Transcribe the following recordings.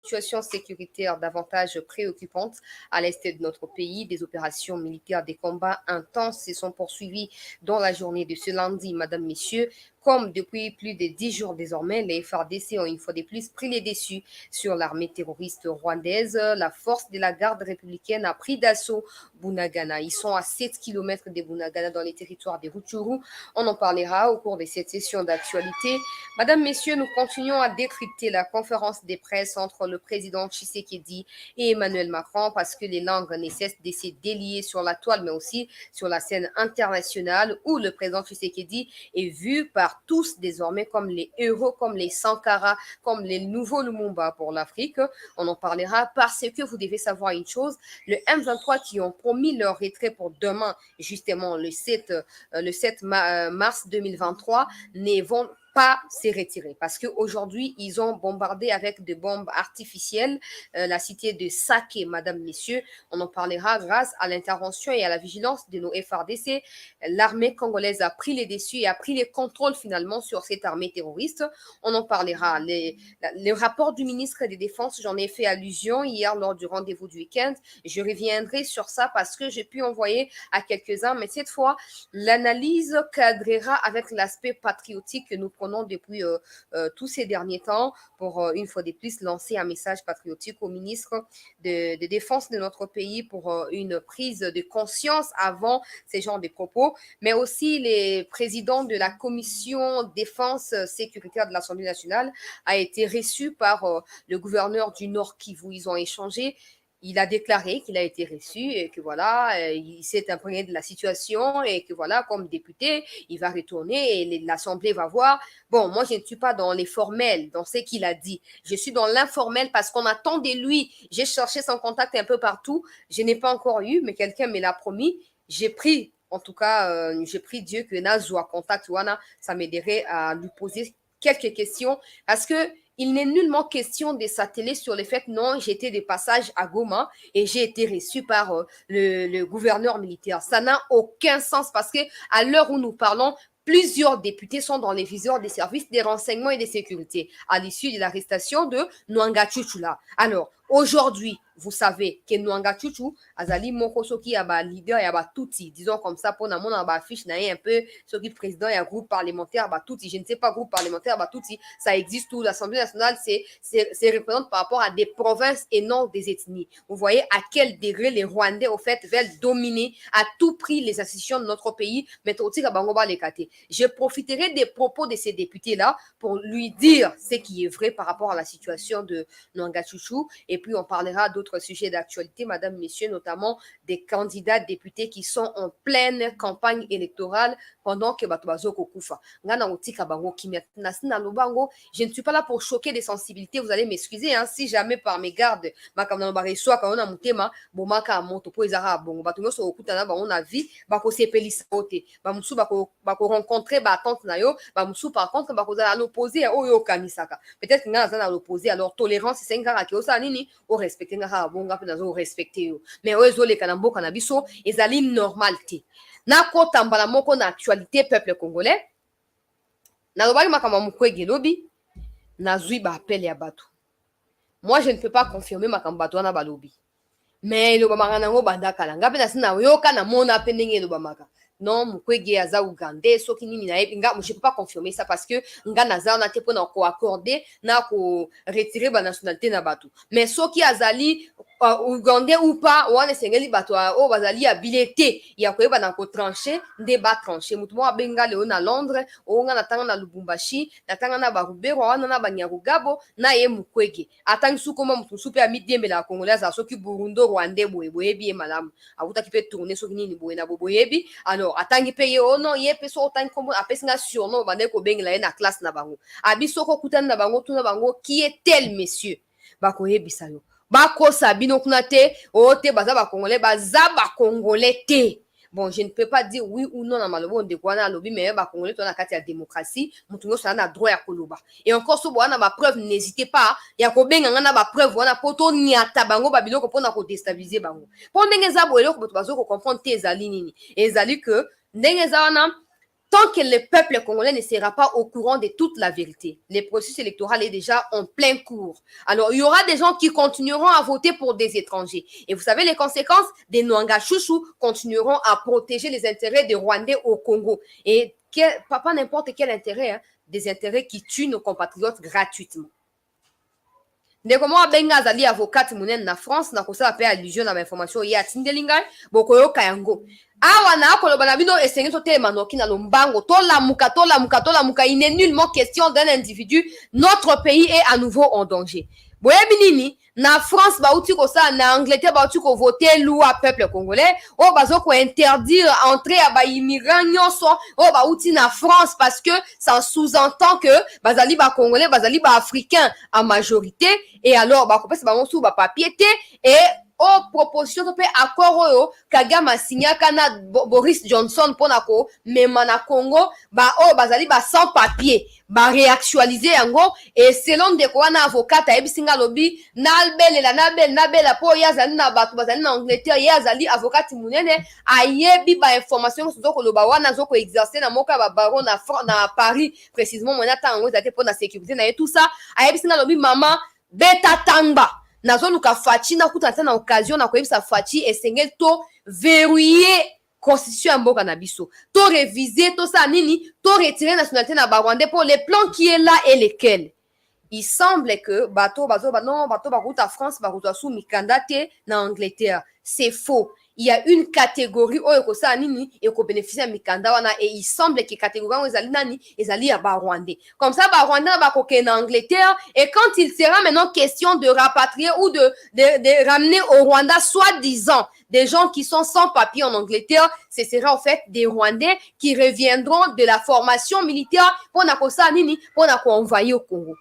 situation sécuritaire davantage préoccupante à l'est de notre pays. Des opérations militaires, des combats intenses se sont poursuivis dans la journée de ce lundi, Madame, Messieurs. Comme depuis plus de 10 jours désormais, les FARDC ont une fois de plus pris les dessus sur l'armée terroriste rwandaise. La force de la garde républicaine a pris d'assaut Bunagana. Ils sont à 7 km de Bunagana dans les territoires de Rutshuru. On en parlera au cours de cette session d'actualité. Madame, Messieurs, nous continuons à décrypter la conférence de presse entre le président Tshisekedi et Emmanuel Macron parce que les langues ne cessent de se délier sur la toile, mais aussi sur la scène internationale où le président Tshisekedi est vu par tous désormais comme les héros, comme les Sankara, comme les nouveaux Lumumba pour l'Afrique. On en parlera parce que vous devez savoir une chose, le M23 qui ont promis leur retrait pour demain, justement le 7 mars 2023, ne vont pas se retirer parce qu'aujourd'hui, ils ont bombardé avec des bombes artificielles la cité de Sake, Madame, Messieurs. On en parlera grâce à l'intervention et à la vigilance de nos FARDC. L'armée congolaise a pris les dessus et a pris les contrôles finalement sur cette armée terroriste. On en parlera. Le rapport du ministre des Défenses, j'en ai fait allusion hier lors du rendez-vous du week-end. Je reviendrai sur ça parce que j'ai pu envoyer à quelques-uns, mais cette fois, l'analyse cadrera avec l'aspect patriotique que nous prenons depuis tous ces derniers temps pour, une fois de plus, lancer un message patriotique au ministre de Défense de notre pays pour une prise de conscience avant ces genres de propos, mais aussi les présidents de la commission défense sécuritaire de l'Assemblée nationale a été reçu par le gouverneur du Nord Kivu. Ils ont échangé. Il a déclaré qu'il a été reçu et que voilà, il s'est imprégné de la situation et que voilà, comme député, il va retourner et l'Assemblée va voir. Bon, moi, je ne suis pas dans les formels, dans ce qu'il a dit. Je suis dans l'informel parce qu'on attend de lui. J'ai cherché son contact un peu partout. Je n'ai pas encore eu, mais quelqu'un me l'a promis. J'ai pris, en tout cas, j'ai pris Dieu que Nazwa contact Wana, ça m'aiderait à lui poser quelques questions parce que il n'est nullement question de s'atteler sur le fait non, j'étais de passage à Goma et j'ai été reçu par le gouverneur militaire. Ça n'a aucun sens parce que à l'heure où nous parlons, plusieurs députés sont dans les viseurs des services des renseignements et de sécurité à l'issue de l'arrestation de Nwanga Chuchula. Alors, aujourd'hui, vous savez que Nwanga Chuchu, Azali Mokosoki, yaba leader, yaba touti, disons comme ça, pour mon affiche, un peu, ce qui président, il y a groupe parlementaire, bah touti, je ne sais pas, groupe parlementaire, bah touti, ça existe tout. L'Assemblée nationale, c'est représente par rapport à des provinces et non des ethnies. Vous voyez à quel degré les Rwandais, au fait, veulent dominer à tout prix les institutions de notre pays, mais aussi, je profiterai des propos de ces députés-là pour lui dire ce qui est vrai par rapport à la situation de Nwanga Chuchu, et puis on parlera d'autres sujets d'actualité, Madame, Messieurs, notamment des candidats députés qui sont en pleine campagne électorale pendant que Batouazoko Koufa. Je ne suis pas là pour choquer des sensibilités, vous allez m'excuser, hein, si jamais par mes gardes, rencontrer tante na yo, par contre, à l'opposé, peut-être que à l'opposé, alors tolérance, c'est un gars qui est nini, au respecter nga bonga pe nazo respecter yo. Mais o ezole kana mboka na biso ezali normalité. Na ko tambala moko na actualité peuple congolais. Na lobaki makama mukwege lobi na zui ba appel ya batu. Moi je ne peux pas confirmer makamba batu na balobi. Mais lo bamaka nango bandaka la ngape na sina yoka na mona pe ndenge lo bamaka. Non, mukwege aza ugandais soki nini na yebi nga je peux pas confirmer ça parce que nga naza na te pona ko accorder na ko retirer ba nationalité na batu. Mais soki azali ugandais ou pas wana sengeli bato o bazali habilité ya koyeba na ko trancher nde ba trancher mutu mo abenga leo na Londres o nga natanga na Lubumbashi natanga na Barubero wana na Banyarugabo na ye mukwege atangi sukoma mutu supe ya midembe la congolaise soki Burundo Rwandais boyebi e malamu awutaki pe tourner soki nini boye na boyebi alors atangi pe ye ono ye pe so otangi kombo apesi nga surnom bande ko bengela ye na classe na bango abiso ko kutana na bango tuna bango qui est tel monsieur bakoyebisa yo bakosa bino kuna te o te baza ba congolais te. Bon, je ne peux pas dire oui ou non na malobo de quoi na lobi mais ba congolais to na kati ya démocratie mutu nyonso na droit ya koloba et encore so bwana ba preuve n'hésitez pas ya ko benga na ba preuve wana poto nyata bango ba biloko pona ko déstabiliser bango po ndenge za boyelo ko bazo ko comprendre te ezali nini ezali que ndenge za wana tant que le peuple congolais ne sera pas au courant de toute la vérité. Le processus électoral est déjà en plein cours. Alors, il y aura des gens qui continueront à voter pour des étrangers. Et vous savez les conséquences? Des Nwanga Chouchou continueront à protéger les intérêts des Rwandais au Congo. Et pas n'importe quel intérêt, hein, des intérêts qui tuent nos compatriotes gratuitement. ndeko moko abenga azali avocate monene na France nakosala mpe allusion na bainformation ye atindeli ngai bokoyoka yango awa na akoloba na bino esengeli totelema noki na lombango tolamuka il n'est nullement question d'un individu. Notre pays est à nouveau en danger. boyebi nini na France bauti kosala na Angleterre bauti kovote loi peuple congolais oyo bazo kointerdire entrée ya baimmigrant nyonso oyo bauti na France parce que ça sous-entend que bazali bacongolais bazali baafricain en majorité et alors bakopesa bango su bapapier te et proposition to pe accord oyo Kagame asignaka na Boris Johnson mpona komema na Congo oyo bazali sans papier réactualiser yango et selon ndeko wana avocat ayebisi nga lobi nabela po ye azali na bato bazali na Angleterre ye azali avocat munene ayebi bainformation nyonso tozokoloba wana azokoexerce na moko ya babaron na Paris précisément mwana ntango yango ezali te mpo na sécurité na ye tout ça ayebisi nga lobi mama beta tangba nazoluka faci nakuta te na occasion na koyebisa faci esengeli to verrouiller constitution ya mboka na biso to réviser to ça nini to retirer nationalité na barwandais pour les plans qui est là et lesquels il semble que bato bakuta France bakuta sous mikanda te na Angleterre. C'est faux. Il y a une catégorie oyo kosala nini ekobénéficie ya mikanda wana et il semble que catégorie oyo ezali nani ezali ya barwandais. Comme ça barwandais bakokende na Angleterre et quand il sera maintenant question de rapatrier ou de ramener au Rwanda soi-disant des gens qui sont sans papier en Angleterre, ce sera en fait des Rwandais qui reviendront de la formation militaire pour na kosala nini pour na envahir au Congo.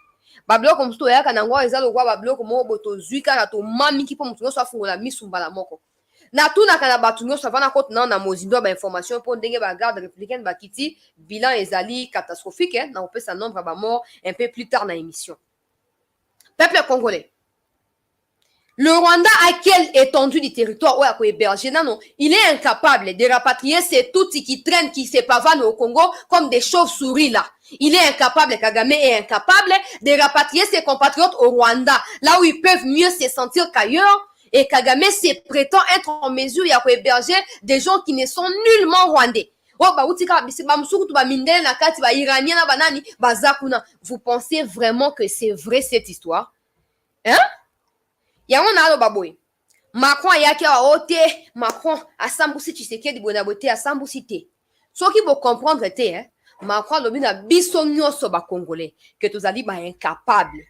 Babloko mutu oyaka nango eza lokwa babloko moko botozwi kaka tomamiki mpo mutu nyonso afungola misu mbala moko natunaka na bato nyonso avana koti nao na mozindo ya bainformation mpo ndenge bagarde républicaine bakiti bilan ezali catastrophique na kopesa nombre ya bamort un peu plus tard na émission. Peuple congolais, le Rwanda a quelle étendue du territoire où il héberger? Non, il est incapable de rapatrier ces toutis qui traînent, qui se pavanent au Congo comme des chauves-souris là. Il est incapable, Kagame est incapable de rapatrier ses compatriotes au Rwanda, là où ils peuvent mieux se sentir qu'ailleurs. Et Kagame se prétend être en mesure d'héberger des gens qui ne sont nullement rwandais. Vous pensez vraiment que c'est vrai cette histoire? Hein? Yango na aloba boye Macron ayaki awa te Macron asambusi Tshisekedi boye na boye te asambusi te soki bocomprendre te hein? Macron alobi na biso nyonso bacongolais que tozali incapable.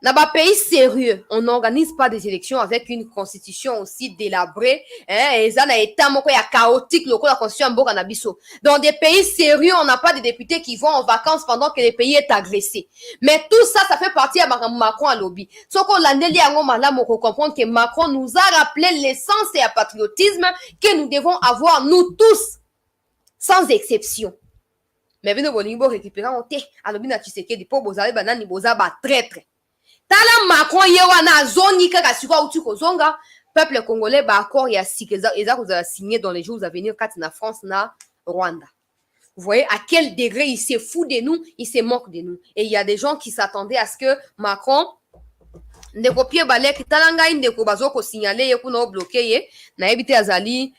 Dans un pays sérieux, on n'organise pas des élections avec une constitution aussi délabrée. Et ça n'a été chaotique, la constitution mboka na biso. Dans des pays sérieux, on n'a pas de députés qui vont en vacances pendant que le pays est agressé. Mais tout ça, ça fait partie de Macron à lobby. Sauf qu'on l'a neli à Ngomalam, on comprendre que Macron nous a rappelé l'essence et le patriotisme que nous devons avoir, nous tous, sans exception. Mais nous devons récupérer un thé à lobby na Tshisekedi pour bozale banani boza ba traître. Tala Macron yewana zongi kaka siko uti kozonga peuple congolais ba accord ya sikeza eza signé dans les jours à venir kati na France na Rwanda. Vous voyez à quel degré il se fout de nous, il se moque de nous. Et il y a des gens qui s'attendaient à ce que Macron ndeko pie balek talanga ndeko bazoko signaler yekuna bloquer ye na ebité azali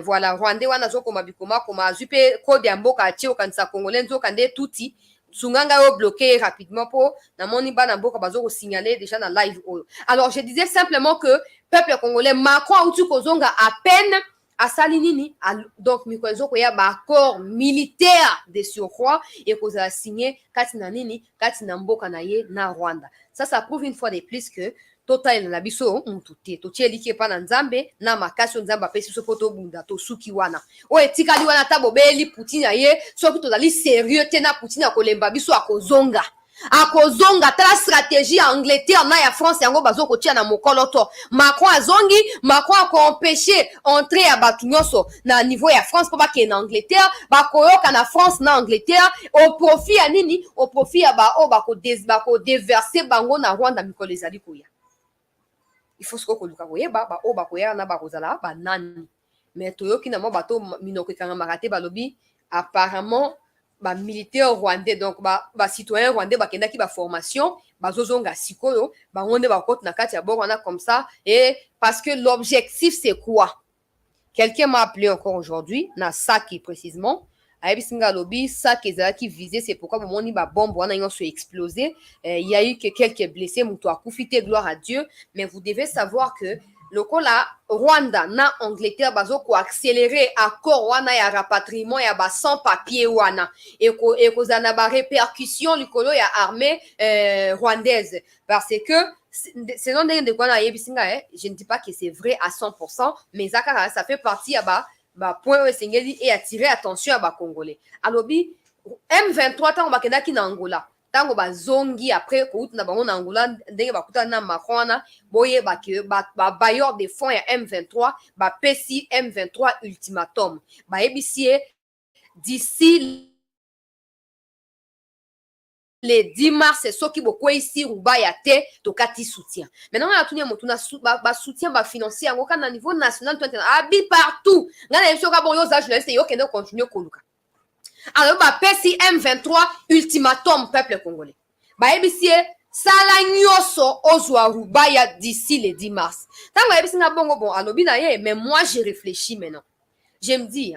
voilà Rwandais wana zoko mabikoma koma azupe code ya mboka atie okanisa congolais nzokande tuti Tsunganga yo bloqué rapidement pour na moni bana mboka bazo signaler déjà dans live oyo. Alors je disais simplement que peuple congolais Macron outu kozonga à peine à salinini donc mikozo ko ya ba accord militaire de surcroît et ko za signé katina nini katina mboka na ye na Rwanda. Ça prouve une fois de plus que total na biso mutute to tieliki pa na nzambe na makasi nzamba pesi so poto bunda to suki wana o etikali wana tabo beli Poutine ye so kito dali sérieux tena Poutine akolemba biso akozonga tala stratégie ya Angleterre na ya France yango bazoko tia na mokolo to Macron azongi Macron a empêché entrée ya batu nyonso na niveau ya France pour ba ke na Angleterre ba koyoka na France na Angleterre au profit ya nini au profit ya ba o ba ko déverser bango na Rwanda mikolo ezali koya. Il faut que luka koyeba ba o ba koya na ba kozala ba nani mais toyoki na mo bato minoko kanga marate balobi apparemment militaire rwandais donc citoyen rwandais bakendaki formation bazozonga sikoyo bango nde bakoti na kati ya boko wana comme ça, et parce que l'objectif c'est quoi? Quelqu'un m'a appelé encore aujourd'hui na Saki précisément ayebisi nga alobi Saki ezalaki visé, c'est pourquoi bomoni babombe wana nyonso explosé. Il y a eu que quelques blessés, mutu akufi te, gloire à Dieu, mais vous devez savoir que lokola Rwanda na Angleterre bazoko accélérer accord wana ya rapatriement ya sans papier wana ekozala na ba répercussion likolo ya armée rwandaise, parce que selon ndenge ndeko wana ayebisi nga je ne dis pas que c'est vrai à 100%, mais ça fait partie ya point oyo esengeli et attirer attention ya bacongolais. Alobi M23 ntango bakendaki na Angola, tango bazongi après koutu na bango na Angola ndenge bakutana na Macron wana, boyeba ke bailleurs de fonds ya M23 bapesi M23 ultimatum, bayebisi ye d'ici le 10 mars soki bokwei Rubaya te tokati soutien. Maintenant on a tuni motu na soutien financier yango kana na niveau national to international abi partout ngana yeso ka bon yo za journaliste yo kende continuer koluka. Alors bapesi M23 ultimatum peuple congolais, bayebisi ye sala nyoso ozwa Rubaya d'ici le 10 mars. Tango yebisi nga bongo bon alobi na ye, mais moi j'ai réfléchi maintenant. Je me dis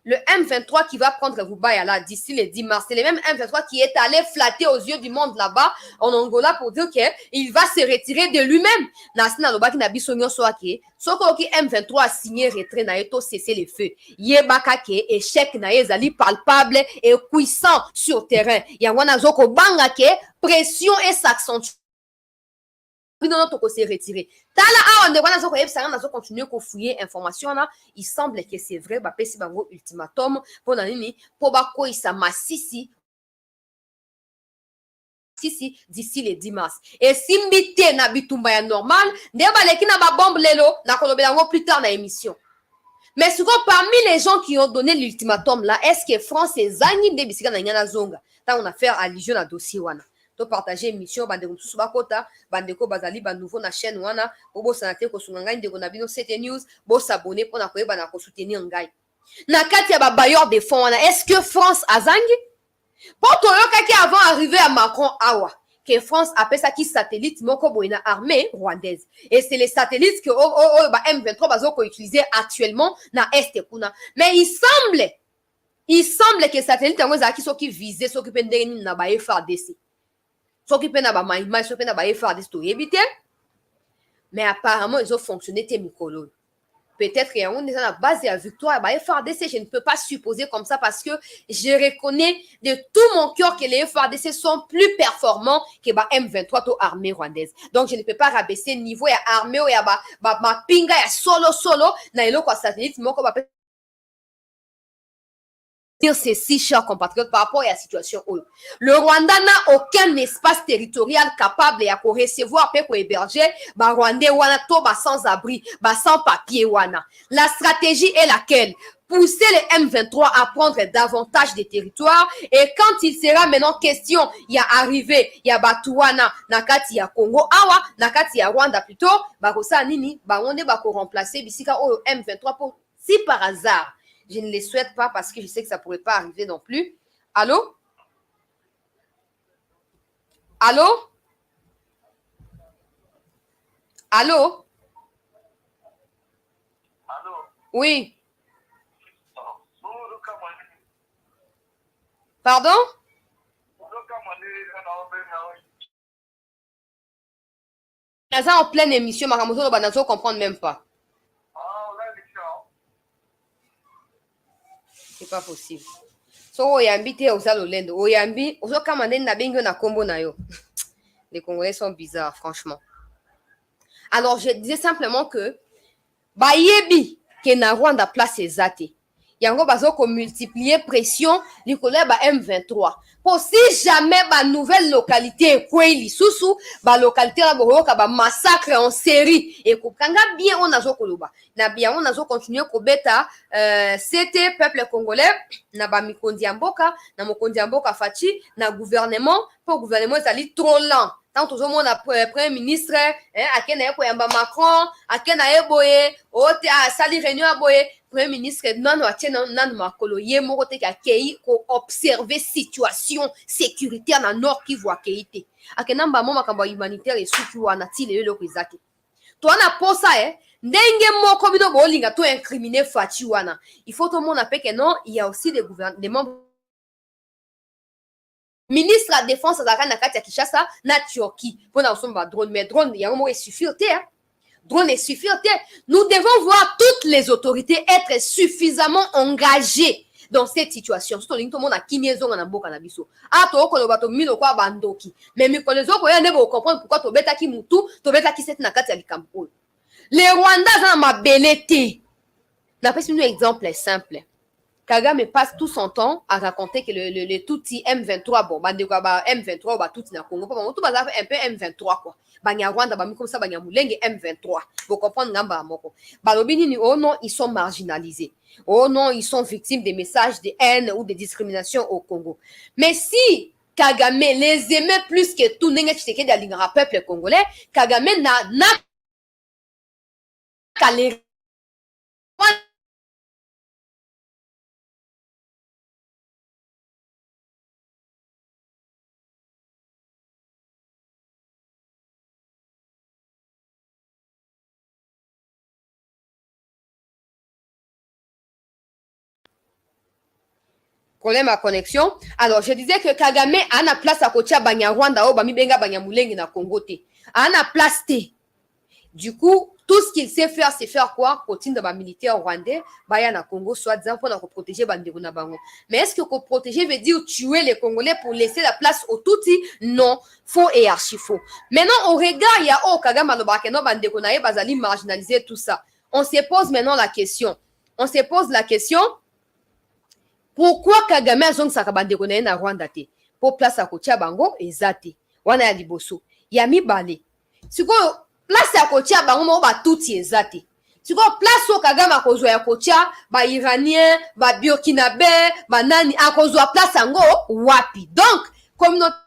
le M23 qui va prendre Rubaya là d'ici le 10 mars, c'est le même M23 qui est allé flatter aux yeux du monde là-bas en Angola pour dire qu'il va se retirer de lui-même. Nasina lobaki na biso nyonso ake soko ki M23 a signé retrait na eto cesser le feu. Yebaka ke échec na ezali palpable et puissant sur terrain. Yangwana zoko banga ke pression et s'accentue. Non, toko se retirer. Tala awa nde wana zoko yebisa na zo continuer ko fouiller information na, il semble que c'est vrai ba pesi bango ultimatum pour na nini po ba ko isa masisi d'ici le 10 mars. Et simbi te na bitumba ya normal, nde ba leki na ba bombe lelo na kolobela ngo plus tard na émission. Mais souvent parmi les gens qui ont donné l'ultimatum là, est-ce que France ezangi de bisika na nyana zonga? Ta on a fait allusion à dossier wana. To partager émission bande mususu bakota bandeko bazali ba nouveau na chaîne wana bobo sanate ko sunga ngai ndeko na bino 7 news bo s'abonner pour na koyeba na ko soutenir ngai na kati ya ba bailleurs de fonds wana. Est-ce que France azangi pour to yoka ki avant arriver à Macron awa que France appelle ça qui satellite moko boina armée rwandaise, et c'est les satellites que M23 bazoko utiliser actuellement na est kuna. Mais il semble que satellite yango za ki soki viser soki pendenge ni na ba FARDC soki pe na ba maïma soki pe na ba FARDC to yebite, mais apparemment ils ont fonctionné te mikolo. Peut-être qu'il y a une base de la victoire. Bah, FARDC, je ne peux pas supposer comme ça parce que je reconnais de tout mon cœur que les FARDC sont plus performants que bah, M23 to armée rwandaise. Donc, je ne peux pas rabaisser le niveau ya armée ou ya ma pinga ya solo na elo kwa satellite moko ba dire ceci, chers compatriotes, par rapport à la situation où le Rwanda n'a aucun espace territorial capable à recevoir et pour héberger bah Rwandais wana to bah sans abri, bah sans papier wana. La stratégie est laquelle? Pousser les M23 à prendre davantage de territoires, et quand il sera maintenant question, il y a arrivé, il y a Batuana, nakati ya Congo, awa, nakati ya Rwanda plutôt, bah kosa nini, bah on est bah ko remplacer bisika au M23 pour si par hasard. Je ne les souhaite pas parce que je sais que ça ne pourrait pas arriver non plus. Allô? Allô? Allô? Allô? Oui. Pardon? Ça en pleine émission, Maramoto ne comprendre même pas. C'est pas possible. So oyambi te ozalolendo. Oyambi ozokamande na bengo na kombo na yo. Les Congolais sont bizarres, franchement. Alors, je disais simplement que bayebi ke na Rwanda place ezate. Yango bazoko multiplier pression likolo ba M23. Pour si jamais ba nouvelle localité kweli susu ba localité la boroka ba massacre en série et kokanga bien on azo koloba. Na bien on azo continuer ko beta c'était peuple congolais na ba mikondi mboka na mokondi mboka fachi na gouvernement pour gouvernement ezali trop lent. tant tout le monde a premier ministre akena koyamba Macron akena eboye ote sali réunion aboye premier ministre non atiena nan makolo ye moko te akei ko observer situation sécuritaire na nord Kivu akeite akena mbamo makambo humanitaire esuki wana ti lelo loko ezaki to na posa ndenge moko bino bolinga to incriminer Faci wana il faut tout le monde appeler que non il y a aussi des membres ministre de la défense azalaka na kati ya Kinshasa na Turquie pona osomba drone mais drone yango moko esuffire te drone esuffire te nous devons voir toutes les autorités être suffisamment engagées dans cette situation surtout lingi to mona kini ezonga na mboka na biso to okoloba to mino kwa bandoki mais mikolo ezoko ya ndebo comprendre pourquoi to betaki mutu to betaki set na kati ya likambo oyo les Rwandais za mabele te na pesi un exemple simple. Kagame passe tout son temps à raconter que le Tutsi M23, bon, M23, bah, Tutsi na Congo, bon, tout bazar un peu M23, quoi. Banya Rwanda, bah, comme ça, Banya Mulenge M23. Vous comprenez, Ngamba Moko. Bah, oh non, ils sont marginalisés. Oh non, ils sont victimes des messages de haine ou de discrimination au Congo. Mais si Kagame les aimait plus que tout, n'engue Tshisekedi alingara peuple congolais, Kagame n'a qu'à les problème à connexion. Alors, je disais que Kagame a na place à côté Banya Rwanda, Bami Benga Banya Mulenge na Congo te. A na place te. Du coup, tout ce qu'il sait faire, c'est faire quoi? Continuer dans militaire rwandais, Baya na Congo, soit disant pour protéger Bandeko na Bango. Mais est-ce que protéger veut dire tuer les Congolais pour laisser la place aux Tutsis? Non, faux et archi faux. Maintenant, au regard, il y a Kagame Alobakeno Bandeko na Bazali marginaliser tout ça. On se pose maintenant la question. On se pose la question. Pourquoi Kagame azong sakabandeko na na Rwanda te? Pour place à kotia bango ezate. Wana ya liboso. Ya mibale. Siko place à kotia bango mo ba tuti ezate. Siko place o Kagame akozwa ya kotia ba iranien, ba burkinabé, ba nani akozwa place ango wapi. Donc communauté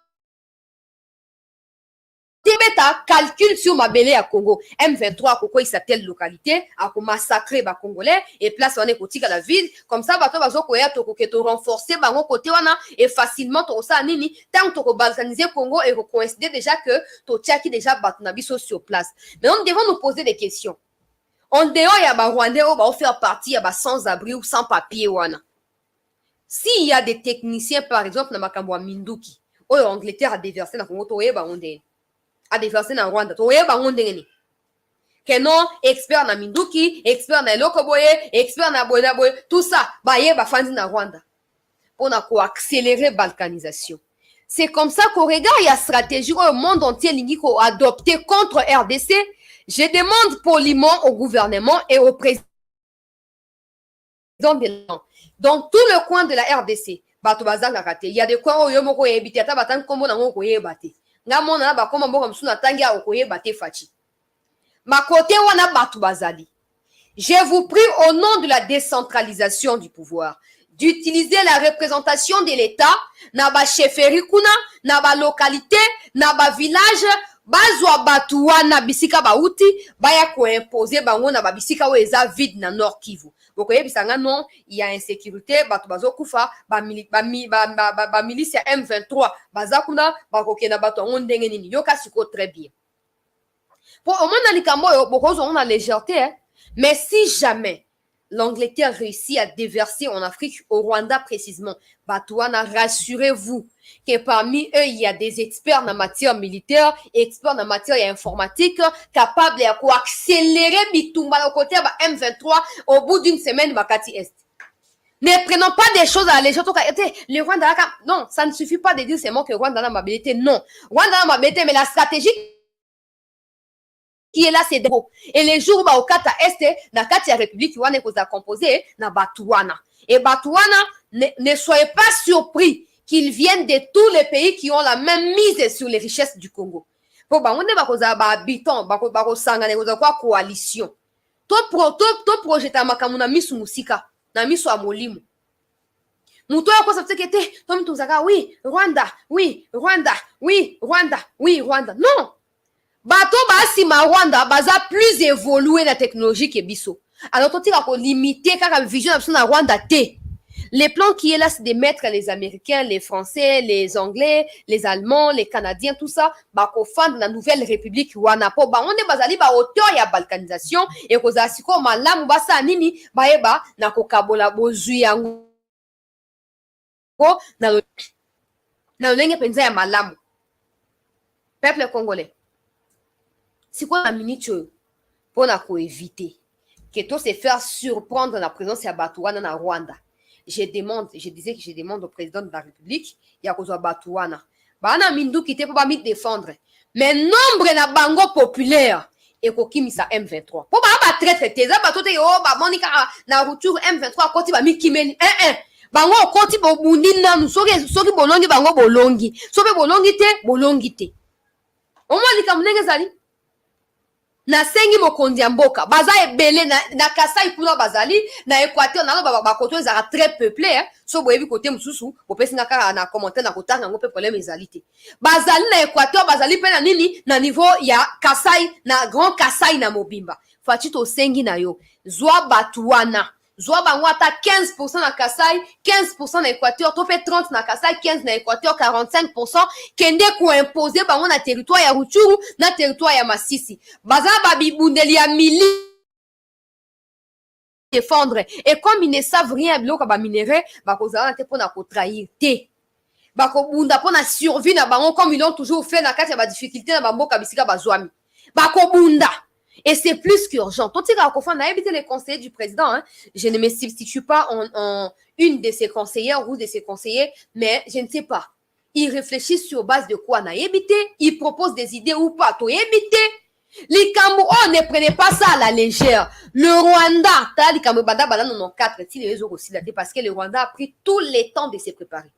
Tibeta calcule sur ma belé à Congo. M23, Koko, il s'appelle localité, a massacré les Congolais et place on est côté à la ville. Comme ça, bateau bazo koya toko que to renforcer bango côté wana et facilement to ça nini tant to balkaniser Congo et coïncider déjà que to tiaki déjà batnabiso sur place. Mais nous devons nous poser des questions. En dehors, il y a ba Rwandais ou ba faire partie, il y a ba sans-abri ou sans papier wana. S'il y a des techniciens par exemple na makambo Minduki, ou Angleterre a déversé na Congo to yeba onde a déversé na Rwanda to yeba ondengeni que non expert na Minduki expert na Lokoboye expert na Boye tout ça ba yeba fandi na Rwanda pour na ko accélérer balkanisation. C'est comme ça qu'au regard il y a stratégie au monde entier lingi ko adopter contre RDC. Je demande poliment au gouvernement et au président dans tout le coin de la RDC bato bazanga kate il y a des coins où yomoko yebiti ata batang kombo na ngoko yebate ngamona ba koma mboka msuna tangi a okoyeba te Faci makote wana batu bazali. Je vous prie au nom de la décentralisation du pouvoir d'utiliser la représentation de l'État na ba chefferie kuna na ba localité na ba village bazwa batu wana bisika bauti baya ko imposer bango na ba bisika we eza vide na Nord Kivu. Bokoyebisanga non, il y a insécurité, batu bazokufa, ba milice ya M23, bazakuna, bakokena batu ango ndenge nini. Yoka siko très bien. Pour au moins dans likambo yo, bokozo on a légèreté, hein. Mais si jamais l'Angleterre réussit à déverser en Afrique, au Rwanda précisément, batouana, rassurez-vous que parmi eux, il y a des experts en matière militaire, experts en matière informatique, capables de accélérer Bitumba au côté de M23 au bout d'une semaine, Makati Est. Ne prenons pas des choses à légère. Le Rwanda, non, ça ne suffit pas de dire seulement que Rwanda n'a pas habilité. Non, Rwanda n'a pas habilité, mais la stratégie qui est là, c'est drôle. Et les jours où au Kata Est, na Kati République, qui est composé, na Batouana. Et Batouana, ne soyez pas surpris qu'ils viennent de tous les pays qui ont la même mise sur les richesses du Congo. Pour on est habitants, quoi coalition. To projet à makamuna misu musika, na misu amolimu. Muto ya kwa sa tekete, tom tuzaka oui, Rwanda, oui, Rwanda, oui, Rwanda, oui, Rwanda. Non. Bato basi ma Rwanda baza plus évolué na technologie que biso. Alors to tika ko limiter kaka vision na Rwanda te. Les plans qui est là, c'est de mettre les Américains, les Français, les Anglais, les Allemands, les Canadiens, tout ça, bah, qu'on fande la nouvelle République Rwanda. Po, bah, on est basali, bah, auteur ya balkanisation, et qu'on a siko, malamu, bah, ça, nini, bah, eba, na kokabola, bozui, yango, na lenge penza ya malamu. Peuple congolais. Siko na minute, pour na ko éviter, que tout se faire surprendre la présence ya Batouana na Rwanda. Je disais que je demande au président de la République, il y a kozwa Batouana. Bana mindu kite pour ba mi défendre. Mais nombre na bango populaire et kokimisa M23. Pour ba traître teza bato te oh ba monika na rupture M23 koti ba mi kimeli. Bango koti bo bundi na soki bolongi bango bolongi. Soki bolongi te. Au moins likamnenge zali. Na sengi mokonzi ya mboka baza ebele na Kasai kuna bazali na Équateur na ba koto ezaka très peuplé so boyebi côté mususu bopesi na kaka na commentaire na kotanga ngo pe problème ezali te bazali na Équateur bazali pe na nini na niveau ya Kasai na Grand Kasai na Mobimba fati to sengi na yo zwa Batouana zwa bango ata 15% na Kasai 15% na Équateur to pe 30 na Kasai 15 na Équateur 45% kende ko imposer bango na territoire ya Rutshuru na territoire ya Masisi baza babibundeli ya mili défendre et comme ils ne savent rien biloko ba minéraux bakozala te pona ko trahir te bakobunda pona survie na bango comme ils l'ont toujours fait na kati ya ba difficulté na bamboka bisika bazwami bakobunda. Et c'est plus qu'urgent. Tout ce qu'on a évité les conseillers du président, hein. Je ne me substitue pas en une de ses conseillères ou de ses conseillers, mais je ne sais pas. Ils réfléchissent sur base de quoi on a évité. Ils proposent des idées ou pas. Tout évité. Les Cameroun, ne prenez pas ça à la légère. Le Rwanda, les Cameroun, 94, parce que le Rwanda a pris tout le temps de se préparer.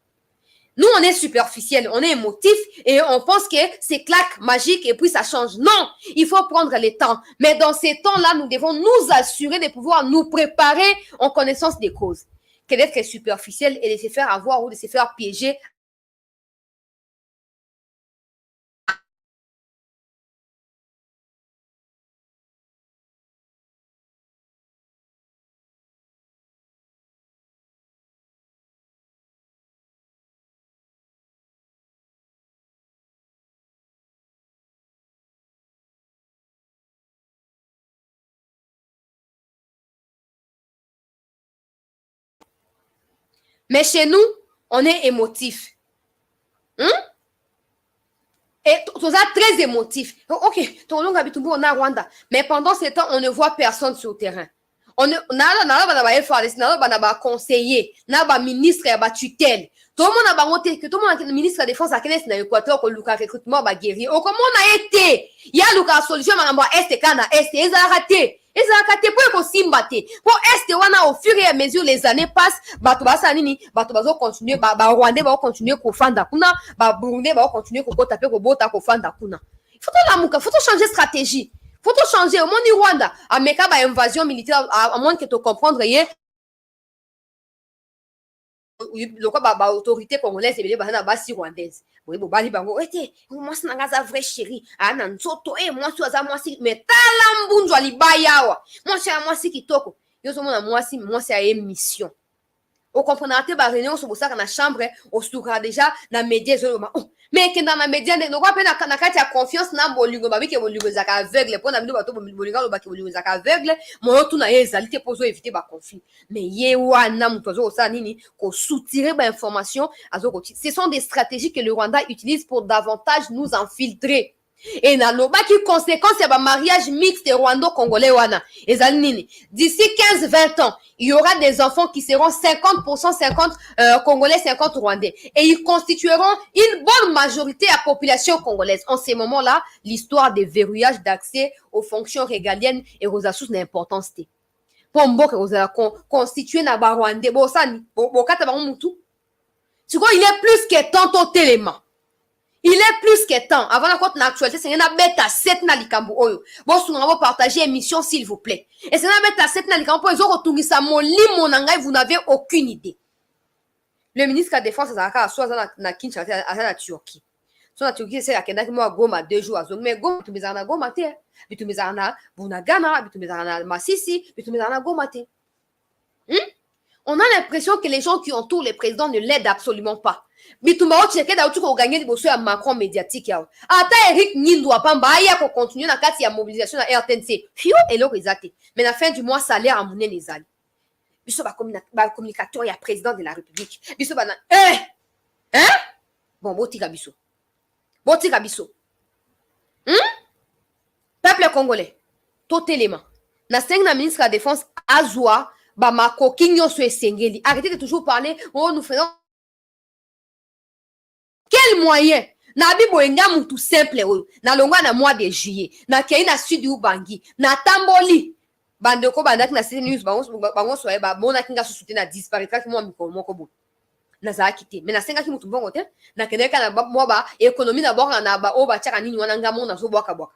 Nous, on est superficiel, on est émotif et on pense que c'est claque magique et puis ça change. Non, il faut prendre le temps. Mais dans ces temps-là, nous devons nous assurer de pouvoir nous préparer en connaissance des causes. Que d'être superficiel et de se faire avoir ou de se faire piéger. Mais chez nous, on est émotif. Et tout ça très émotif. Ok, on a Rwanda. Mais pendant ce temps, on ne voit personne sur le terrain. On a conseiller, on a ministre, on a tutelle. Tout le monde a ministre de la défense à Kenneth na Équateur pour le recrutement ba guerrier. Au comment on a été? Il y a le solution manamba est kana est et ça raté. Et ça raté pour simba te. Pour est wana au fur et à mesure les années passent, bato basa nini, bato bazo continuer ba Rwandais ba continuer ko fanda kuna, ba Burundais ba continuer ko taper ko bota ko fanda kuna. Il faut changer stratégie. Faut tout changer. Au monde du Rwanda, à Meka ba invasion militaire à moins que tu comprendre hier. Le autorité congolaise et les basi rwandaise. Oui, bali bango ete, moi c'est un vrai chéri. Ah nan soto moi si mais talambunzo alibayawa. Moi c'est kitoko. Yo so mona moi c'est émission. Au comprenante ba réunion so bosaka na chambre, au soukara déjà na média zo mais que dans la média no kwa pe na kati ya confiance na bolingo ba bike bolingo zaka aveugle pour na bido bato bolingo ba ke bolingo zaka aveugle mo tu na ezalité pour éviter ba conflit mais ye wana muto zo sa nini ko soutirer ba information azo ko ce sont des stratégies que le Rwanda utilise pour davantage nous infiltrer. Et na loba qui conséquence ya ba mariage mixte rwando-congolais wana ezali nini d'ici 15-20 ans il y aura des enfants qui seront 50% 50 congolais 50 rwandais et ils constitueront une bonne majorité à la population congolaise. En ces moments-là l'histoire des verrouillages d'accès aux fonctions régaliennes et aux ressources d'importance te pour mboka ozala constitué na ba rwandais bosani bokata bango mutu siko il est plus que temps ton télément. Il est plus que temps. Avant la compte actualité, c'est un bêta 7 na likambo oyo. Bon, souvent, vous partagez émission, s'il vous plaît. Et c'est un bêta 7 na likambo, ils ont retourné ça, mon lit, mon angai, vous n'avez aucune idée. Le ministre de la Défense, soit na Kinshasa, à la Turquie. Soit la Turquie, c'est la Kenya qui m'a Goma 2 jours. Mais Goma, tu me dis Goma, tu me dis Bunagana, tu me dis Massissi, tu me dis Goma. On a l'impression que les gens qui entourent les présidents ne l'aident absolument pas. Bitumba Tshisekedi a toujours gagné le à Macron médiatique. Ata Eric Nindwa Pamba, il y a pour continuer dans la mobilisation à RTNC. Fio et l'eau résaté. Mais à la fin du mois, salaire à monnaie les alliés. Biso ba communicateur, il y a président de la République. Biso ba hein? Bon, botika biso. Botika biso. Peuple congolais, tout élément. Na ministre de la Défense, Azwa, Bamako, Kinyo Sengeli. Arrêtez de toujours parler, oh, nous faisons. Quel moyen? Na bibo engamu tout simple, na longwa na mois de juillet, na kei na sud Ubangi, na tamboli. Bandeko bandak na CNews, news, bango soye, ba, mona kinga susute na disparaîtra, ki mwa mikolo moko bo. Na za kite. Mais na senga ki mutu bongo te, na keneka na mwa ba, économie na boka na ba, o ba tchaka nini wana nga mona so boka boka.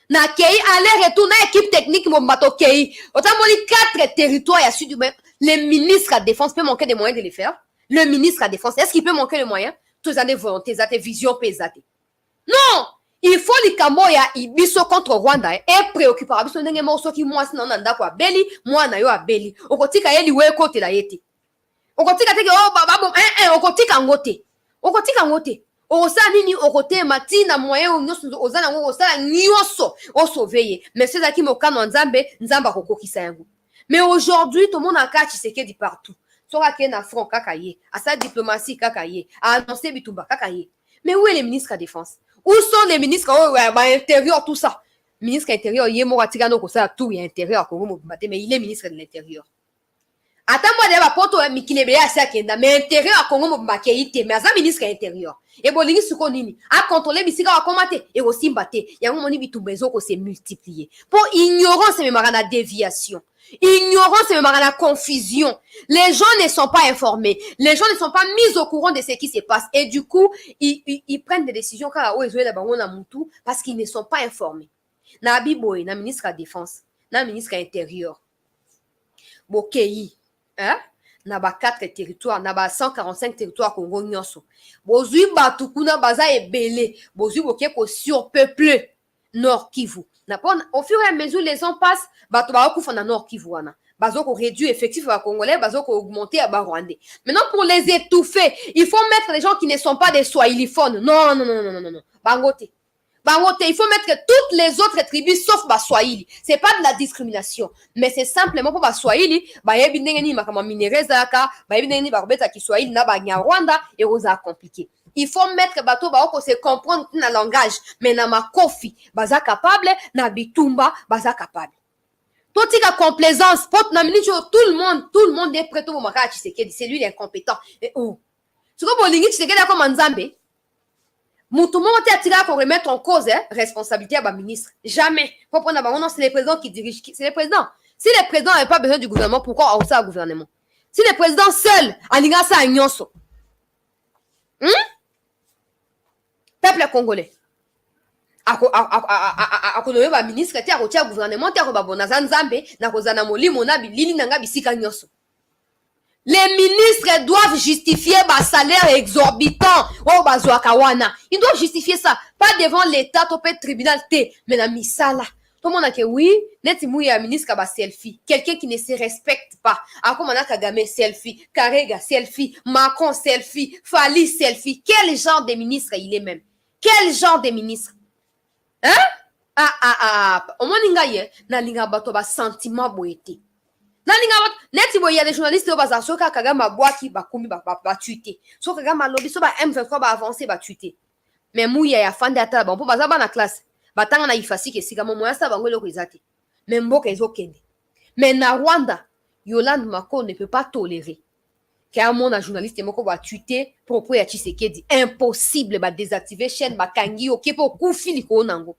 Na kei, aller-retour, na équipe technique, mon bateau kei. Autant moni 4 territoires à sud Ubangi. Le ministre de la Défense peut manquer des moyens de les faire. Le ministre de la Défense, est-ce qu'il peut manquer les moyens? Tous les volontés, des visions pesées. Non! Il faut les Kamoya, Ibiso contre Rwanda, et préoccupé. Abiso nenge moso ki mwasi na nanda kwa beli, mwana yo abeli. Okotika yeli we kote la yete. Okotika teke, oh, baba, okotika ngote. Okotika ngote. Osa nini okote mati na moyen onyoso, ozana ngo, osa nyoso, osoveye. Mais c'est ça qui me kano nzambe, nzamba kokokisa yango. Mais aujourd'hui, tout le monde a catch Tshisekedi partout. Sora qui est na front kakaye, à sa diplomatie kakaye, à annoncer Bitumba kakaye. Mais où est le ministre de la Défense? Où sont les ministres intérieur, tout ça? Ministre intérieur, il est mort à Tigano, ça tout est intérieur, mais il est ministre de l'Intérieur. Attends-moi d'avoir poto mikilebe ya sakenda, mais intérieur à Congo makeite, mais à ministre intérieur. Et bon, l'ingi suko nini, à contrôler bisika wa komate, et aussi mbate, ya moni Bitumbezo ko s'est multiplié. Pour ignorance, c'est même la déviation. Ignorance et même la confusion. Les gens ne sont pas informés. Les gens ne sont pas mis au courant de ce qui se passe. Et du coup, ils prennent des décisions parce qu'ils ne sont pas informés. Na Abiboy, na ministre de la Défense, na ministre de l'Intérieur. Bokei, hein? Na ba 4 territoires, na ba 145 territoires Congo nyonso. Bozui batukuna baza ebele. Bozui boke ko surpeuplé Nord Kivu. Au fur et à mesure les ans passent, bato ba okufa na Nord Kivu wana. Bazo ko réduire effectif à Congolais, bazo ko augmenter à Rwandais. Maintenant pour les étouffer, il faut mettre les gens qui ne sont pas des swahiliphones. Non. Bangote. Il faut mettre toutes les autres tribus sauf Baswahili. C'est pas de la discrimination, mais c'est simplement pour Baswahili, yebi ndenge ni makama minerezaka, yebi ndenge ni bakobeta Kiswahili na ba Rwanda et oza compliqué. Il faut mettre bateau ko se comprendre na langage, mais na makofi baza capable, na bitumba baza capable. Totika complaisance, pot na minute tout le monde est prêt pour maka Tshisekedi, c'est lui l'incompétent. Et oh. Tu vois bolingi Tshisekedi comme Nzambe. Moutoumou te atira qu'on remettre en cause responsabilité à ba ministre. Jamais. Pour prendre non, c'est les présidents qui dirigent. C'est les présidents. Si les présidents n'avaient pas besoin du gouvernement, pourquoi on ça au gouvernement? Si les présidents seuls, alinga ça à nyonso. Peuple congolais. Akonoye ba ministre te akotia gouvernement te akobabona za Nzambe na kozana molimo na bilili nanga bisika nyonso. Les ministres doivent justifier bas salaire exorbitant. Oh, bazouakawana. Ils doivent justifier ça. Pas devant l'État, au tribunal T. Mais la misala. Tout le monde a dit oui, net mouya ministre ba selfie. Quelqu'un qui ne se respecte pas. Akomana Kagame selfie. Karega selfie. Macron selfie. Fali selfie. Quel genre de ministre il est même? Quel genre de ministre? Hein? Au moins, na linga bato ba sentiment boete. Il y a des journalistes qui ont dit que Kagame a boaki bakumi ba tuité. So Kagame a lobby so ba M23 ba avancer ba tuité. Mais mouya ya fande ata ba po baza ba na classe. Batanga na ifasi ke sika moya sa bango loko ezate. Mais mboka ezokende. Mais na Rwanda, Yolande Mako ne peut pas tolérer qu'un monde un journaliste moko ba tuité propos ya Tshisekedi. Impossible ba désactiver chaîne ba kangi oké po kufili ko nango.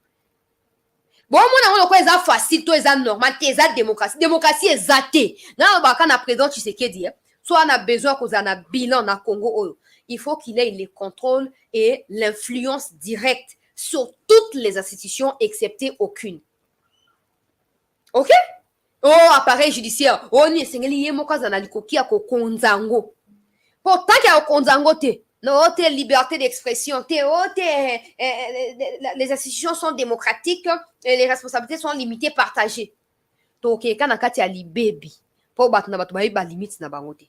Bon, moi, on a facile, tout est normal, c'est la démocratie. Démocratie est zatée. Quand on a président Tshisekedi, soit on a besoin qu'on ait un bilan dans le Congo, il faut qu'il ait le contrôle et l'influence directe sur toutes les institutions, excepté aucune. Ok? Oh, appareil judiciaire. Oh, ni sengeli ye moka zanalikoki ya kokonzango. Pourtant qu'il y a au Konzangote, liberté d'expression, les institutions sont démocratiques et les responsabilités sont limitées, partagées. Donc, quand on a libebi, pour battre na batu ba limite na bangote.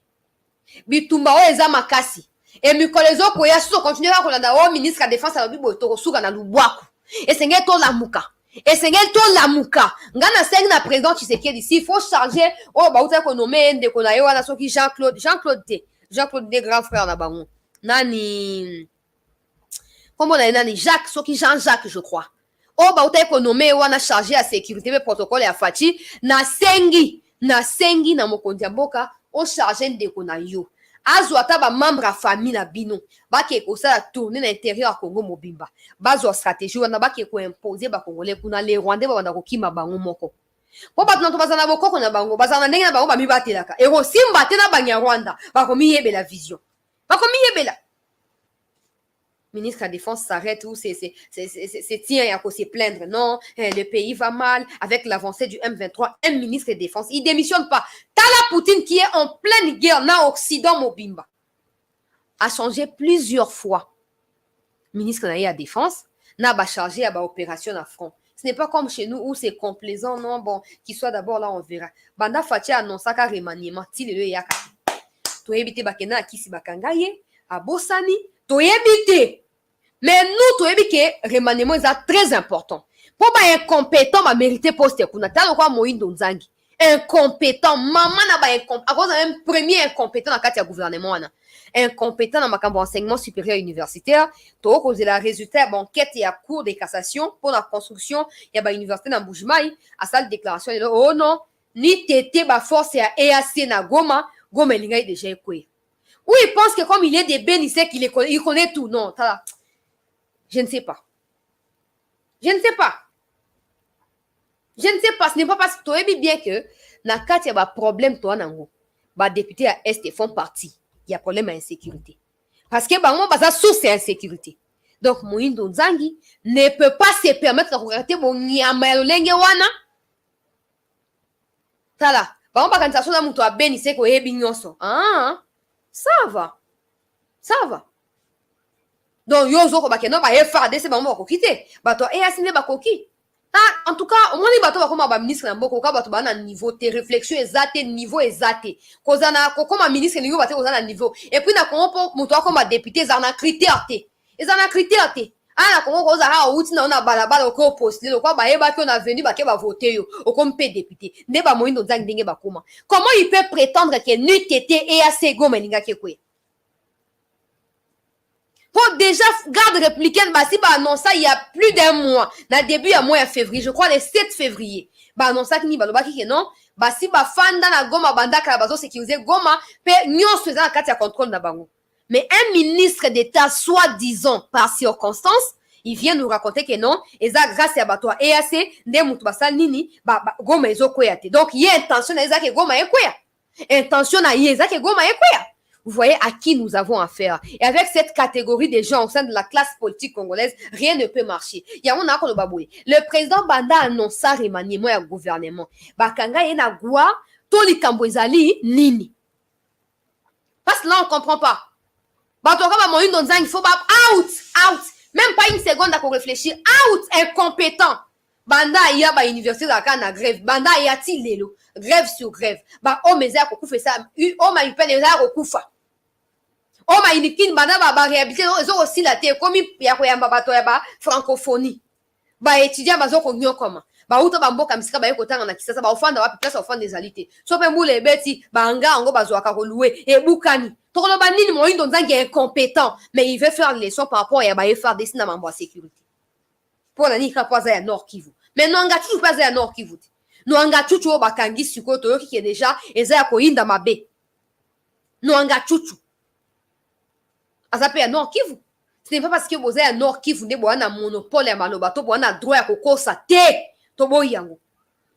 Bitumba o eza makasi. Et mikolezo ko ya so continuer à kolanda o ministre de la défense à bibo to suka na lubwaku. Et sengé to lamuka. Et sengé to lamuka. Ngana seng na président Tshisekedi ici, il faut charger o ba uta ko nommer ndeko na yo na soki Jean-Claude des grands frères na bango. Nani comment on a nani Jacques soki Jean-Jacques je crois. O ba uta ko nommer wana chargé à sécurité mais protocole ya Fati na sengi na mokonzi mboka o chargé ndeko na yo. Azwata ba membre à famille na bino ba ke ko sala tourner na intérieur Congo mobimba bazo stratégie wana ba ke ko imposer ba congolais kuna les rwandais ba banda ko kima bango moko po ba tuna bazana bokoko na bango bazana ndenge na bango ba mibatelaka ero simba te na banya Rwanda ba ko miyebela vision ba ko miyebela ministre de la Défense s'arrête ou c'est tient à se plaindre. Non, le pays va mal avec l'avancée du M23. Un ministre de la Défense, il démissionne pas. Tala Poutine qui est en pleine guerre dans l'Occident Mobimba a changé plusieurs fois. Ministre de la Défense n'a pas chargé à l'opération à front. Ce n'est pas comme chez nous où c'est complaisant, non, bon, qu'il soit d'abord là, on verra. Banda Fatia annonce un remaniement, il le yaka. To éviter bakena à kisi bakangaye, à Bossani, to éviter. Mais nous, tu sais que le remaniement est très important. Pour pas incompétent, ma mérité poste kuna. T'as le quoi Moïse Donzangi. Incompétent, maman n'a pas incompétent. À cause d'un premier incompétent dans le cadre du gouvernement. Incompétent dans ma enseignement supérieur universitaire. Tu as causé la résultat d'enquête et à cours de cassation pour la construction. Il y a une université dans Boujmaï. À sa déclaration, il dit oh non, ni tété ba force à EAC na Goma. Goma il est déjà écoué. Ou il pense que comme il est des bénissés qu'il connaît tout. Non, t'as là. Je ne sais pas. Je ne sais pas. Je ne sais pas. Ce n'est pas parce que tu sais bien que dans le cas il y a un problème, toi, les députés à Est font partie. Il y a un problème d'insécurité. Parce que moi, ça source c'est insécurité. Donc, Moïse Donzangi ne peut pas se permettre de regarder mon niamalolenge wana. Tala. Bah, on va quand ça soit dans mon ben, il sait qu'on est bignonso. Ah, ça va. Ça va. Donc, yozo ko bakeno ba FARDC c'est ba mo ko kité. Ba to asine ba koki. Ah, en tout cas, au moins les bateaux comme ba ministre na mboko ka bato ba na niveau te réflexion exate niveau exate. Kozana ko comme ministre ningo bato kozana niveau. Et puis na ko po muto comme député za na critère te. Ezana critère te. Ah na ko ko za ha outi na balabala ko poster lo kwa ba e ba ko na venu ba ke ba voter yo. O comme pe député. Ne ba moindo nzang ndenge ba koma. Comment il peut prétendre que nu tété et assez go melinga ke kwe? Pour déjà, garde républicaine, bah, si, bah, non, ça, il y a plus d'un mois. Dans le début, il y a mois de février, je crois, le 7 février. Bah, non, ça, qui bah, qui non. Bah, si, bah, fanda na goma, banda, kalabazo, sécurisé, goma, pe, nyon, se faisant, katia, contrôle, na bango. Mais un ministre d'État, soi-disant, par circonstance, il vient nous raconter que non, et ça, grâce à toi, et assez, ne moutou, bah, ça, nini, bah, goma, ezo, kweyate. Donc, il y a intention, et ça, que goma, e kwea. Intention, na, y, ça, que goma, e kwea. Vous voyez à qui nous avons affaire. Et avec cette catégorie de gens au sein de la classe politique congolaise, rien ne peut marcher. Il y a un accord de baboué. Le président Banda annonce un remaniement au gouvernement. Bakanga yena gwa, toli kambwezali nini. Parce que là, on ne comprend pas. Batoka ba moïne donzang, il faut pas out. Même pas une seconde à réfléchir. Out, incompétent. Banda ya ba université la kana grève. Banda ya ti lelo. Grève sur grève. Ba o meza ko kufa ça. O ma ipele za ko kufa. O ma inikin banda ba réhabiliter zo aussi la té comme ya ko yamba bato ya ba francophonie. Ba étudiant bazo ko nyo koma. Ba uta ba mboka misika ba yeko tanga na kisasa ba ofanda wa place ofanda des alités. So pe mbule beti ba nga ngo bazo aka ko louer et bukani. Tokolo ba nini moyi ndonza ngi incompétent mais il veut faire les leçons par rapport ya ba faire des na mambo sécurité. Pour la nika pas ya Nord Kivu. Mais non nga tu pas ya Nord Kivu. No anga chuchu o bakangi siko to yoki ke déjà eza ya koinda mabe. No anga chuchu. Azape ya Nord Kivu. Ce n'est pas parce que vous avez un Nord Kivu ne boana monopole ya maloba to boana droit ya kokosa te. To boy yango.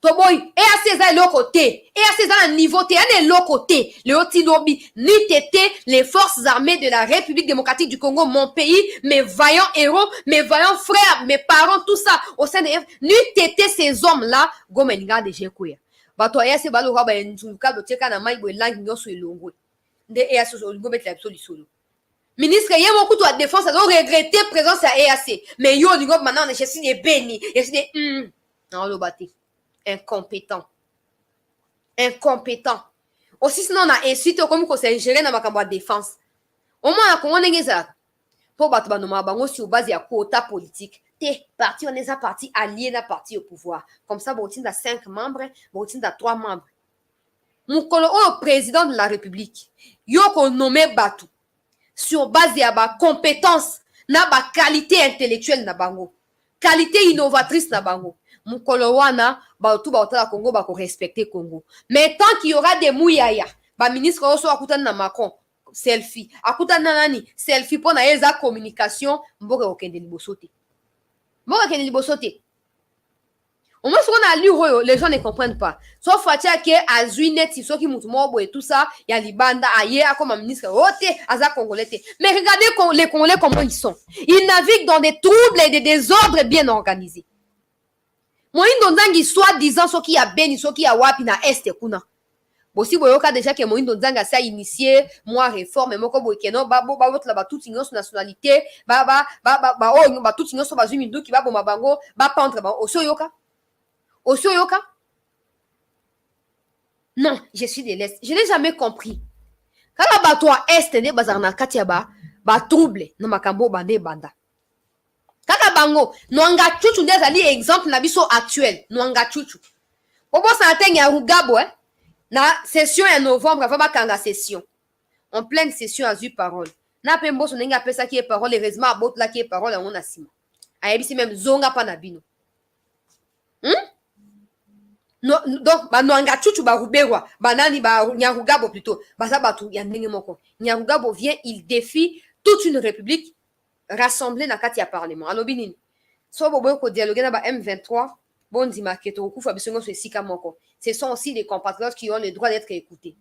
To boy et à ces lo côté et à ces niveau te ane lo côté le oti lobby ni tété les forces armées de la République démocratique du Congo mon pays mes vaillants héros mes vaillants frères mes parents tout ça au sein de ni tété ces hommes là gomeninga de jekoya bato ya se balo ba ntuka do teka na mai bo langi nyoso elongwe de EAC olingo betela biso lisolo. Ministre ye moko to la défense a regretté présence à EAC. Mais yo olingo maintenant je suis des bénis, je suis des non le bâti. Incompétent. Incompétent. Aussi sinon on a insulte comme qu'on s'est géré dans ma défense. Au moins la Congo n'est ça. Pour battre banoma bango sur base ya quota politique. T'es parti on est un parti allié na parti au pouvoir. Comme ça Botin a 5 membres, Botin a 3 membres. Mukolo o président de la République. Yo ko nommé Batou sur base de ba compétence na ba qualité intellectuelle na bango. Qualité innovatrice na bango. Mukolo wana ba tout ba otala Congo ba ko respecter Congo. Mais tant qu'il y aura des mouyaya, ba ministre oso akutana na Macron selfie, akutana nani selfie pour na eza communication mboka okende liboso te. Mboka okende liboso te. Au moins, ce qu'on a lu, les gens ne comprennent pas. Sauf Fatia qui est à Zuinet, si ceux qui moutent et tout ça, il y a Libanda, aïe, comme un ministre, oté, Aza Congolais. Mais regardez les Congolais comment ils sont. Ils naviguent dans des troubles et des désordres bien organisés. Moi, Ndonzangi, soi-disant, ceux qui a béni, ceux qui a wapi na Est, kuna. Bosi boyoka déjà que Moïse Ndonzanga ça initié moi réforme moko boykeno ba votre là tout ignorance nationalité tout ignorance ba zumi nduki ba boma bango ba pendre ba osoyoka. Osioyoka? Non, je suis de l'Est. Je n'ai jamais compris. Quand la toi Est ne bazarna katiaba, ba trouble na makambo bande banda. Kaka bango, noanga chuchu ndezali exemple na biso actuel, noanga chuchu. Obo sa ateng ya Rugabo na session en novembre avant ba kanga session. En pleine session a eu parole. Na pembo so nenga pesa qui est parole heureusement abot la qui est parole on a sima. Ayebisi même zonga pa na bino. No, donc ba noanga chuchu ba ruberwa banani ba nyarugabo plutôt basa batu ya ndenge moko nyarugabo vient il défie toute une république rassemblée na kati ya parlement alobi nini so bobo ko dialoguer na ba M23 bondi maketo kufa bisongo so esika moko ce sont aussi des compatriotes qui ont le droit d'être écoutés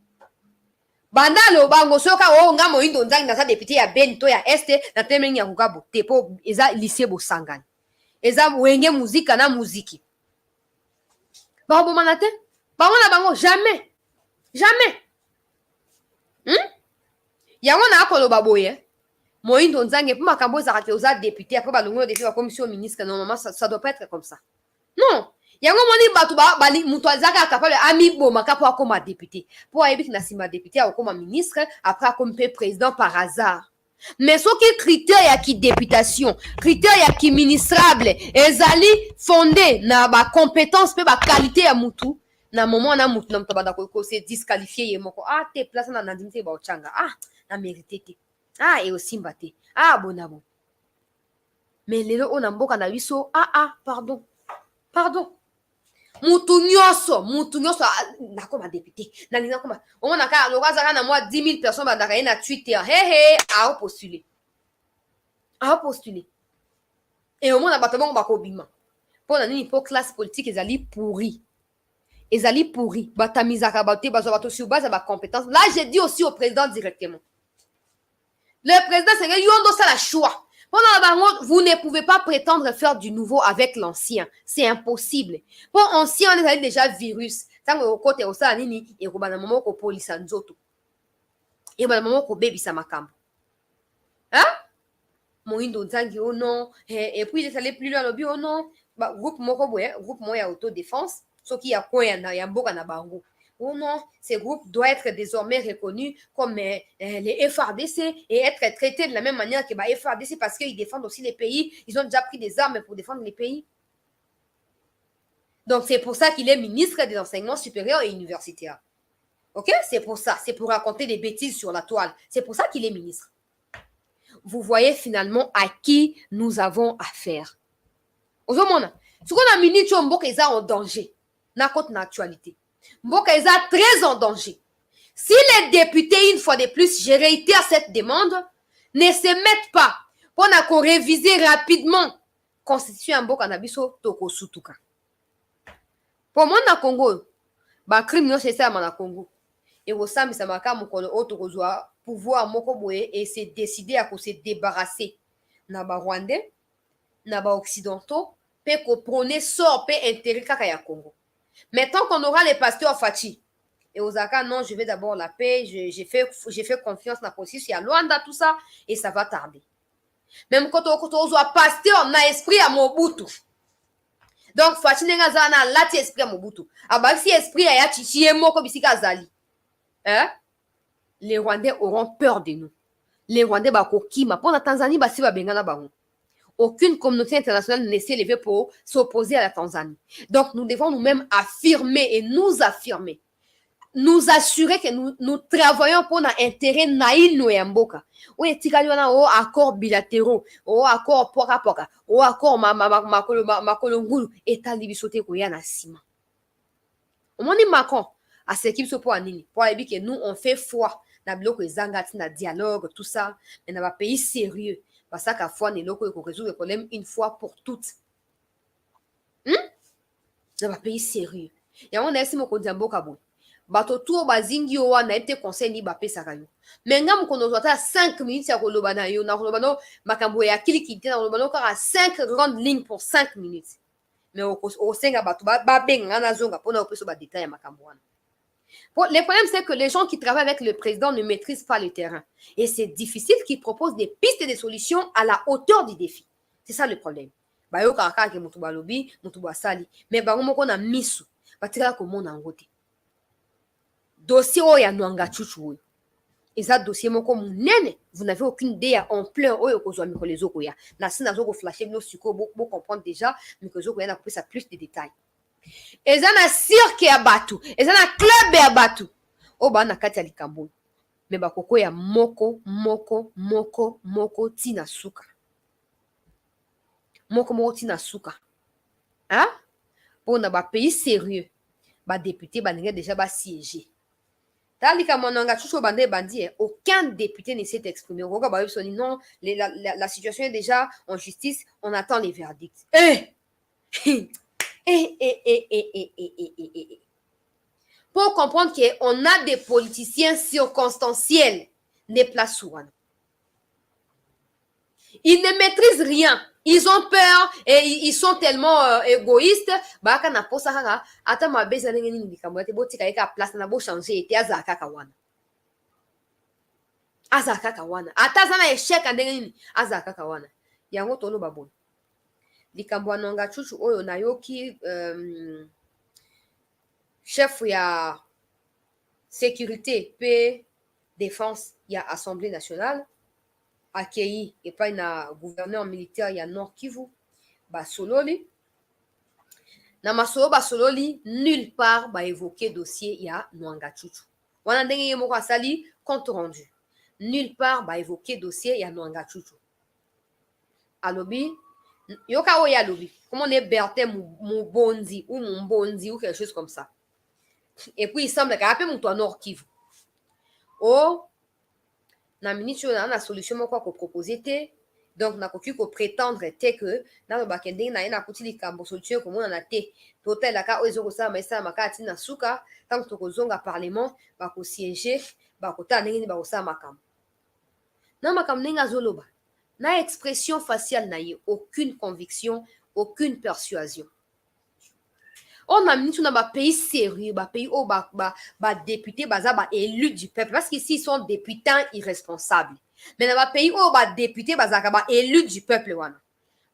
banda lo bango soka o nga moindo nzangi na sa député ya Bento ya Este na teme nyarugabo tepo eza lycée Bosangani eza wenge muzika na muziki. Bango manate? Bango na bango jamais. Jamais. Yango na akoloba boye. Moïndo Nzange pour makambo ezaka oza député après balongo député la commission ministre normalement ça doit pas être comme ça. Non. Yango moni batu bali muto azaka capable ami bo makapo akoma député. Pour ayebi na sima député akoma ministre après comme président par hasard. Mais ce qui critère ya ki députation, critère ya ki ministrable, ezali fondé na ba compétence pe ba qualité ya mutu, na moment na mutu na mtabanda ko se disqualifier ye moko. Ah te place na ndimite ba ochanga. Ah na mérité te. Ah et aussi mbate. Ah bonabo. Mais lelo on mboka na biso, pardon. Pardon. Mutu nyonso nakoma député nalinga koma omona ka lokazaka na moi 10 000 personnes bandaka na Twitter a postuler et omona bato bango bakobima pona nini po classe politique ezali pourri batamizaka bato bato sur base ba compétence. Là j'ai dit aussi au président directement, le président c'est que yondo ça la choix. Vous ne pouvez pas prétendre faire du nouveau avec l'ancien. C'est impossible. Pour l'ancien, on est déjà virus. Tant que côté osa nini et ko bana momo ko polisa nzoto. Et bana momo ko baby sa makambo. Hein? Moindo Nzangi oh non et puis il est allé plus loin lobby oh non. Ba groupe moko boye, groupe moya autodéfense, so qui a quoi ya mboka na bango. Oh non, ces groupes doivent être désormais reconnus comme les FARDC et être traités de la même manière que les FARDC parce qu'ils défendent aussi les pays. Ils ont déjà pris des armes pour défendre les pays. Donc, c'est pour ça qu'il est ministre des enseignements supérieurs et universitaires. Ok? C'est pour ça. C'est pour raconter des bêtises sur la toile. C'est pour ça qu'il est ministre. Vous voyez finalement à qui nous avons affaire. Aujourd'hui, ce qu'on a mis, c'est en danger. N'a pas d'actualité. Mboka est très en danger. Si les députés, une fois de plus, je réitère cette demande, ne se mettent pas pour réviser rapidement constitution Mboka Nabiso Toko Sutuka. Pour moi, na Congo, ba crime c'est ça na Congo. Et au sein de sa makamu kono autre pouvoir moko boye et c'est décidé à se débarrasser na ba Rwandais, na ba occidentaux, pe ko prôner sort pe intérêt kaka ya Congo. Mais tant qu'on aura les pasteurs Fachi, Et Osaka, non, je veux d'abord la paix. J'ai fait confiance dans la police. Il y a Luanda, tout ça. Et ça va tarder. Même quand on soit pasteur, on a esprit à Mobutu. Donc, Fatinenga Zana, là, tu esprit à Mobutu. Ah, si esprit à Yachichi, Moko Bisika Zali. Hein? Les Rwandais auront peur de nous. Les Rwandais, Kima. Pour la Tanzanie, si va Bengana Baron. Aucune communauté internationale ne s'est levée pour s'opposer à la Tanzanie. Donc, nous devons nous-mêmes affirmer et nous affirmer. Nous assurer que nous travaillons pour l'intérêt naïno et mboka. Oui, tikaliona o accord bilatéraux, o accord poka poka, o accord makolongulu eta libisote ko ya na sima. On dit Macron à ce qui se pour anini. Pour dire que nous on fait foi na biloko ezangati na dialogue tout ça, mais na ba pays sérieux. Parce qu'à fois ne loko ko résoudre le problème une fois pour toutes. Na ba pays sérieux. Ya on esi mo ko mboka bon. Bato tour bazingi o wana ete conseil ni ba pesa kayo. Mais ngam kono zota 5 minutes ya koloba na yo na koloba no makambo ya kilikite na koloba no ka 5 grandes lignes pour 5 minutes. Mais au senga bato ba benga na zonga pona opeso ba détail ya makambo wana. Le problème, c'est que les gens qui travaillent avec le président ne maîtrisent pas le terrain. Et c'est difficile qu'ils proposent des pistes et des solutions à la hauteur du défi. C'est ça le problème. Bayo kaka ke mutu balobi, mutu basali. Mais bango moko na misu. Batira ko mona ngote. Dossier oya nwanga chuchu oyo. Eza dossier moko munene. Vous n'avez aucune idée ya ampleur oyo kozwa mikolo zoko ya. Na sina zoko flasher no suko bo comprendre déjà mikolo zoko ya na couper ça plus de détails. Eza na cirque ya batu, eza na club ya batu. O ba na kati ya likambo. Me bakoko ya moko tina suka. Moko tina suka. Hein? Pour na ba pays sérieux, ba député ba ninga déjà ba siéger. Talika monanga chucho bande bandi, aucun député ne s'est exprimé. Roga ba yebsoni non, la situation est déjà en justice, on attend les verdicts. Pour comprendre qu'on a des politiciens circonstanciels, des places souvent. Ils ne maîtrisent rien. Ils ont peur et ils sont tellement égoïstes. Baka na posa kaka ata mabeza ndenge nini bikambo te botika eka place na bo changer ete azaka kawana. Azaka kawana. Ata zana échec ndenge nini azaka kawana. Yango tolo babon. Likambo anonga chuchu oyo nayoki chef ya sécurité paix défense ya Assemblée nationale accueilli et pas na gouverneur militaire ya Nord Kivu basololi na masolo basololi nulle part ba évoquer dossier ya Nwanga Chuchu wana ndenge ye moko asali compte rendu nulle part ba évoquer dossier ya Nwanga Chuchu alobi yoka oya alobi comment on est Bertin Mubondi ou Mumbondi ou quelque chose comme ça et puis il semble qu'il y a un peu mon Nord Kivu oh na ministre na solution moko ko proposer te donc na koki ko prétendre te que na ba kende na ina kuti likambo solution ko mona na te total la ka ozo ko sa maisa makati na suka tant to ko zonga parlement ba ko siéger ba ko ta ndenge ni ba ko sa makam na makam ninga zoloba na expression faciale na ye aucune conviction aucune persuasion. On a mis tout dans un pays sérieux, un pays où les députés sont élus du peuple. Parce qu'ici, ils sont députés irresponsables. Mais dans un pays où les députés sont élus du peuple,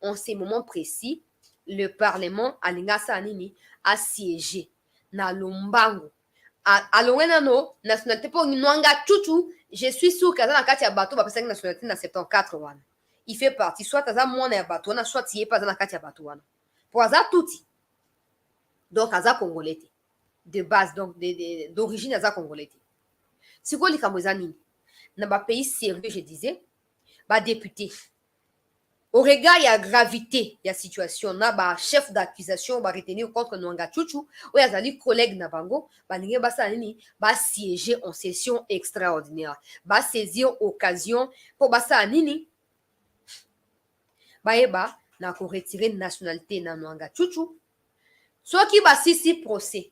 en ces moments précis, le Parlement a siégé dans Lombango. À l'Ouenano, nationalité pour Nwanga Chuchu, je suis sûr que dans le cas de bateau, il y a une nationalité dans 74. Il fait partie, soit il y a un bateau, soit il n'y a pas dans le cas de bateau. Pour ça, tout. Donc, aza congolais de base, donc d'origine aza congolais. Si vous voulez que dans un pays sérieux, je disais, député, au regard de la gravité de la situation, na chef d'accusation va retenir contre Nwanga Chuchu, ou les collègues na bango, va siéger en session extraordinaire, va saisir occasion pour basa nini, na ko retirer nationalité na Nwanga Chuchu. Soki basisi procès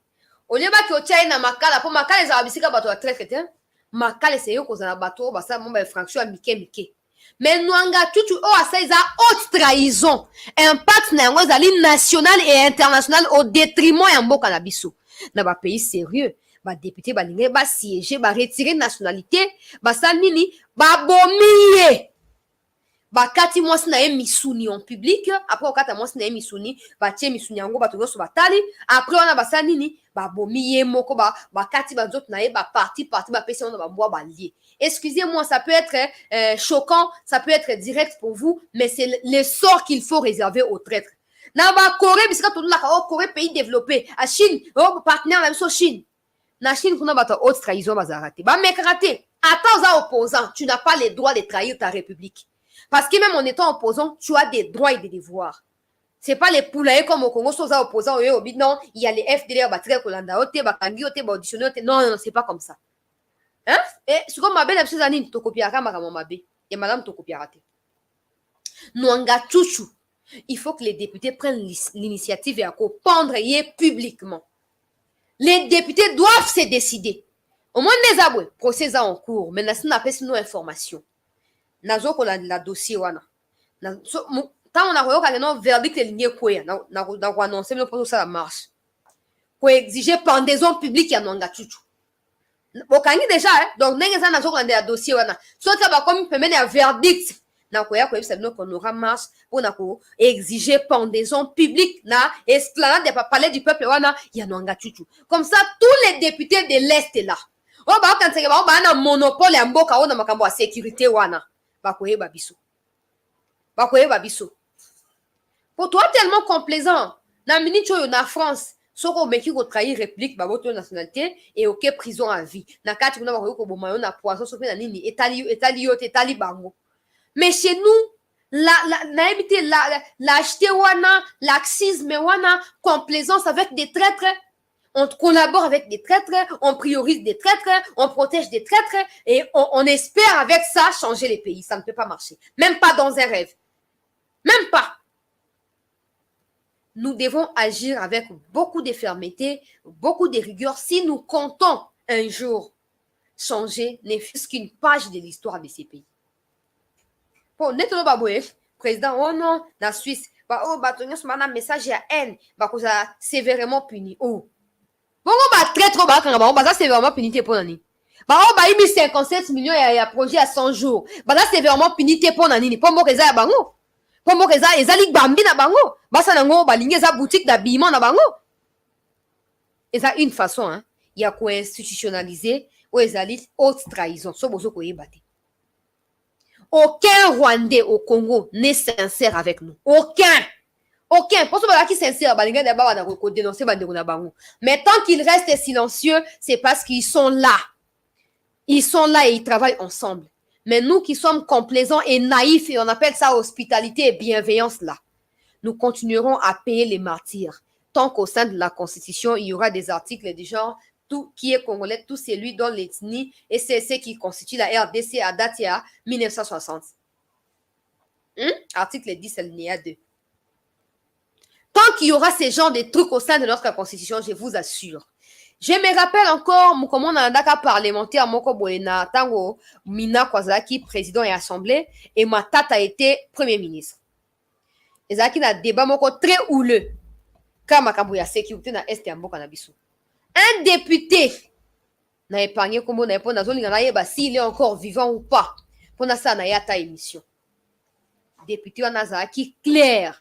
olie baki otia na makala po makala ezala bisika bato ya traite te makala eseyo kozala bato basala momba infraction ya mike mais Nwanga Chuchu o asa eza haute trahison impact na yango ezali national et international au détriment ya mboka na biso na ba pays sérieux ba député balinge ba siéger ba retirer nationalité ba salini ba bomiye bakati mwasi na ye misuni en public après okata mwasi na ye misuni batie misuni yango bato nyonso batali après wana basala nini babomi ye moko bakati banzoto na ye baparti bapesi wana bambwa balie. Excusez-moi, ça peut être choquant, ça peut être direct pour vous, mais c'est le sort qu'il faut réserver aux traîtres. Na ba Corée bisika tolaka Corée pays développé, a Chine, partenaire la biso Chine. Na Chine kuna bato haute trahison bazara te. Ba mekara te. Attends aux opposants, tu n'as pas le droit de trahir ta république. Parce que même en étant opposant, tu as des droits et des devoirs. C'est pas les poulaillers comme au Congo, aux opposants, non, il y a les FDLR, Batré, Kolanda, Ote, Bakangi, Ote, Auditionné, non, non, c'est pas comme ça. Hein? Et c'est comme ma belle, c'est Zanine, Tokopiara, Maramamabe, et madame Tokopiarate. Nouanga Chouchou, il faut que les députés prennent l'initiative et à pendre publiquement. Les députés doivent se décider. Au moins, les aboués, procès en cours, mais nous n'avons pas nos informations. Nazo ko la dossier wana tant on a reyoka le verdict ligné quoi na ko annoncer le pour ça la marche ko exiger pendaison publique ya nonga chuchu bokangi déjà donc ndenge ça nazo ko la dossier wana so ka ba comme permet ya verdict na ko ya ko ebisa no qu'on aura marche pour na ko exiger pendaison publique na esplanade de palais du peuple wana ya nonga chuchu comme ça tous les députés de l'est là ba kan se ba na monopole ya mboka ona makambo ya sécurité wana bakoyeba biso pour toi tellement complaisant na minute oyo na France soko meki ko trahir réplique baboto nationalité et OK prison à vie na kati kuna bakoyo ko boma yo na poisson sope na nini etali bango mais chez nous la éviter l'acheter wana laxisme wana complaisance avec des traîtres. On collabore avec des traîtres, on priorise des traîtres, on protège des traîtres et on espère avec ça changer les pays. Ça ne peut pas marcher. Même pas dans un rêve. Même pas. Nous devons agir avec beaucoup de fermeté, beaucoup de rigueur si nous comptons un jour changer ne fût-ce qu'une page de l'histoire de ces pays. Bon, nettement baboué, président, oh non, la Suisse, un message à haine, sévèrement puni. Oh. Bongo ba traître ba kanga ba ça c'est vraiment punité pour nani. Ba o ba ibi 57 millions ya projet à 100 jours. Ba ça c'est vraiment punité pour nani. Pombo keza ya bango. Pombo keza ezali bambi na bango. Ba ça nango ba lingi za boutique d'habillement na bango. Et ça une façon hein, il y a quoi institutionnaliser ou ezali haute trahison. So bozo ko yebate. Aucun Rwandais au Congo n'est sincère avec nous. Aucun. Pour ceux qui sont sincères, mais tant qu'ils restent silencieux, c'est parce qu'ils sont là. Ils sont là et ils travaillent ensemble. Mais nous qui sommes complaisants et naïfs, et on appelle ça hospitalité et bienveillance là, nous continuerons à payer les martyrs. Tant qu'au sein de la Constitution, il y aura des articles du genre tout qui est congolais, tout c'est lui dont l'ethnie et c'est ce qui constitue la RDC à date à 1960. Article 10, alinéa 2. Tant qu'il y aura ces genres de trucs au sein de notre constitution, je vous assure. Je me rappelle encore, comment on a un parlementaire, Moko Boena, Tango, Mina Kwazaki, président et assemblée, et ma tante a été premier ministre. Et ça qui a un débat Moko très houleux. Quand ma sécurité na Est et Mboka na biso. Un député n'a épargné comme on a épargné, s'il est encore vivant ou pas. Pour ça, na yata émission. Député en Azaki clair.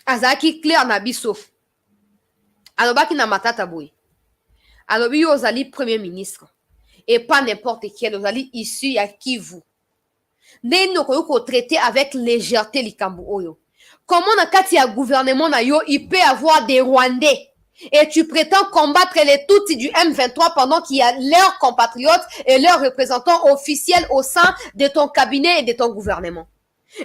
Azaki clair na biso. Alobaki na matata boy. Alobi ozali premier ministre. Et pas n'importe quel. Ozali issu à Kivu. Neno koyoko traiter avec légèreté likambo oyo. Comment na kati ya gouvernement na yo, il peut avoir des Rwandais. Et tu prétends combattre les Tutsis du M23 pendant qu'il y a leurs compatriotes et leurs représentants officiels au sein de ton cabinet et de ton gouvernement.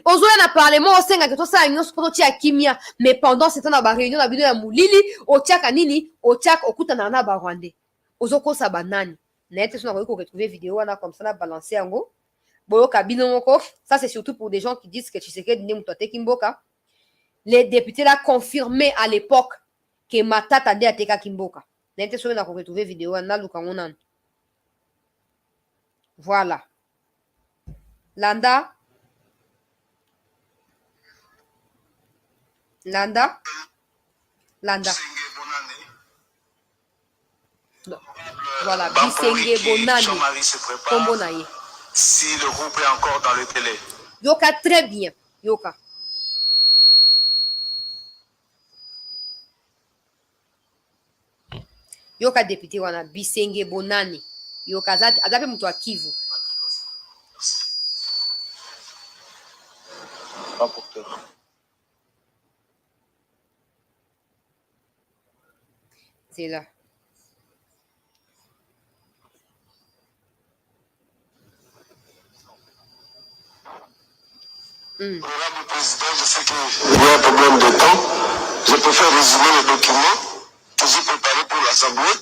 Ozoya na parlement au sein de tout ça kimia mais pendant ce temps na ba réunion na bido ya mulili otiaka nini otiaka okutana na ba Rwandais ozoko sa banani na ete sona ko retrouver vidéo wana comme ça na balancer yango boyo kabino moko ça c'est surtout pour des gens qui disent que Tshisekedi ne mutote kimboka. Les députés là confirmé à l'époque que Matata de ateka kimboka na ete sona ko retrouver vidéo wana lukango nan voilà Landa Voilà, Bampori Bisenge Bonani. son mari se prépare. Kombonaye. Si le groupe est encore dans le délai. Yoka, très bien. Yoka. Yoka député wana Bisenge Bonani. Yoka azape mtu wa Kivu. Rapporteur. C'est là. Honorable Président, je sais qu'il y a un problème de temps. Je préfère résumer le document que j'ai préparé pour l'Assemblée.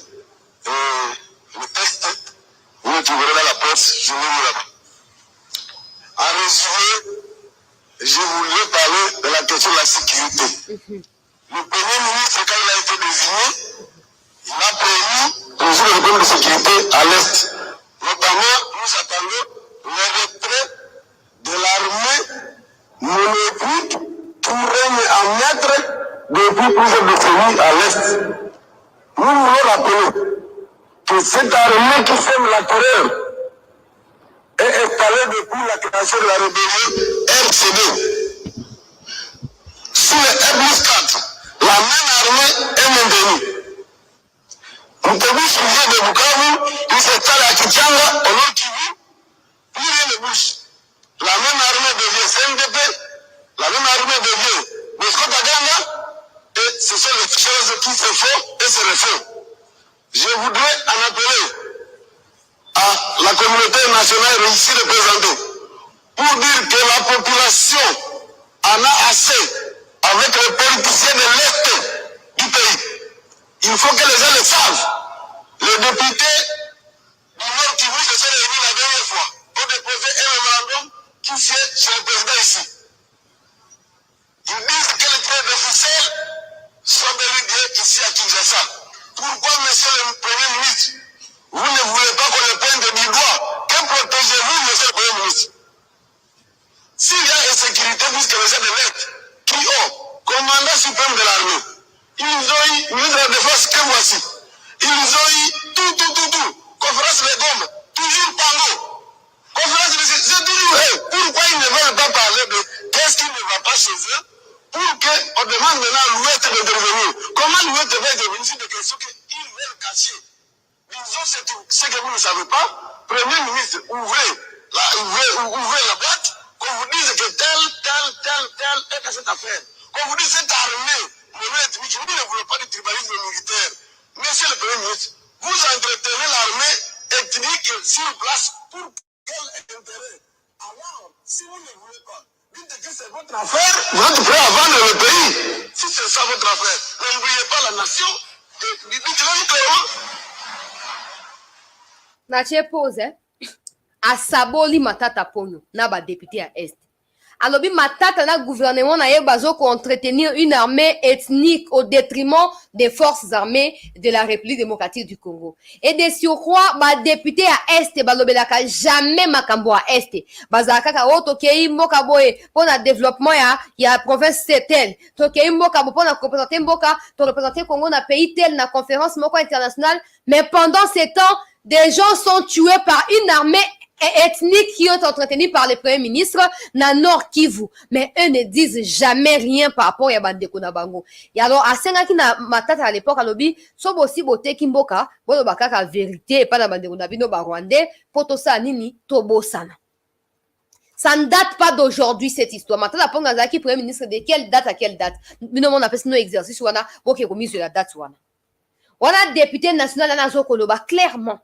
Le texte, vous le trouverez dans la presse, je l'ai mis là-bas. En résumé, je voulais parler de la question de la sécurité. Le Premier ministre, quand il a été désigné, il a promis de résoudre le problème de sécurité à l'Est. Notamment, nous attendons le retrait de l'armée monétique qui règne en maître depuis plusieurs décennies à l'Est. Nous voulons rappeler que cette armée qui sème la terreur est installée depuis la création de la rébellion RCD. Sous le R-4, la même armée est maintenue. Nous pouvons suivre de Bukavu, qui s'installe à Kichanga, au nord Kivu, plus rien ne bouge. La même armée devient CNDP, la même armée devient Bosco Taganda, et ce sont les choses qui se font et se refont. Je voudrais en appeler à la communauté nationale ici représentée pour dire que la population en a assez avec les politiciens de l'Est du pays. Il faut que les gens le savent. Les députés du Nord Kivu se sont réunis la dernière fois pour déposer un mémorandum qui siège chez le président ici. Ils disent que les trains officiels sont délégués ici à Kinshasa. Pourquoi, monsieur le Premier ministre, vous ne voulez pas qu'on le pointe du doigt? Que protégez-vous, monsieur le Premier ministre? S'il y a insécurité, puisque les gens de l'Est qui ont commandant suprême de l'armée, ils ont eu ministre de la Défense que voici. Ils ont eu tout. Conférence de Gombe, toujours Pango. Conférence de c'est toujours eux. Pourquoi ils ne veulent pas parler de qu'est-ce qui ne va pas chez eux pour qu'on demande maintenant à l'Ouest d'intervenir? Comment l'Ouest va intervenir sur des questions qu'ils veulent cacher? Disons ce que vous ne savez pas. Premier ministre, ouvrez la boîte, qu'on vous dise que tel est dans cette affaire. Qu'on vous dise cette armée, ethnique, vous ne voulez pas du tribalisme militaire. Monsieur le Premier ministre, vous entretenez l'armée ethnique sur place pour quel intérêt? Alors, si vous ne voulez pas, dites que c'est votre affaire, vous êtes prêt à vendre le pays. Si c'est ça votre affaire, n'oubliez pas la nation, et dites-le clairement. Natie pose, asaboli matata ponyo, na ba député à Est. Alobi matata na gouvernement na ye bazo ko entretenir une armée ethnique au détriment des forces armées de la République démocratique du Congo. Et de surcroît, ba député à Est, balobelaka jamais makambo à Est. Bazaka ka o tokei mboka boye pona développement ya province tel. Tokei mboka bo pona représenter mboka, to représenter Congo na pays tel na conférence moko internationale, mais pendant ces temps, des gens sont tués par une armée ethniques qui ont entretenu par le Premier ministre na Nord Kivu. Mais eux ne disent jamais rien par rapport à Bandeko na Bango. Et alors, à Sengaki na matata à l'époque, alobi, sobo aussi bote kimboka, bodo bakaka vérité, pas na Bandeko na bino ba Rwandais, potosa nini, tobo sana. Ça ne date pas d'aujourd'hui, cette histoire. Maintenant, la Pongazaki, Premier ministre, de quelle date à quelle date? Nous, on appelle ça nos exercices, wana, ok, remise de la date, wana. Wana, député national, anazo koloba, clairement.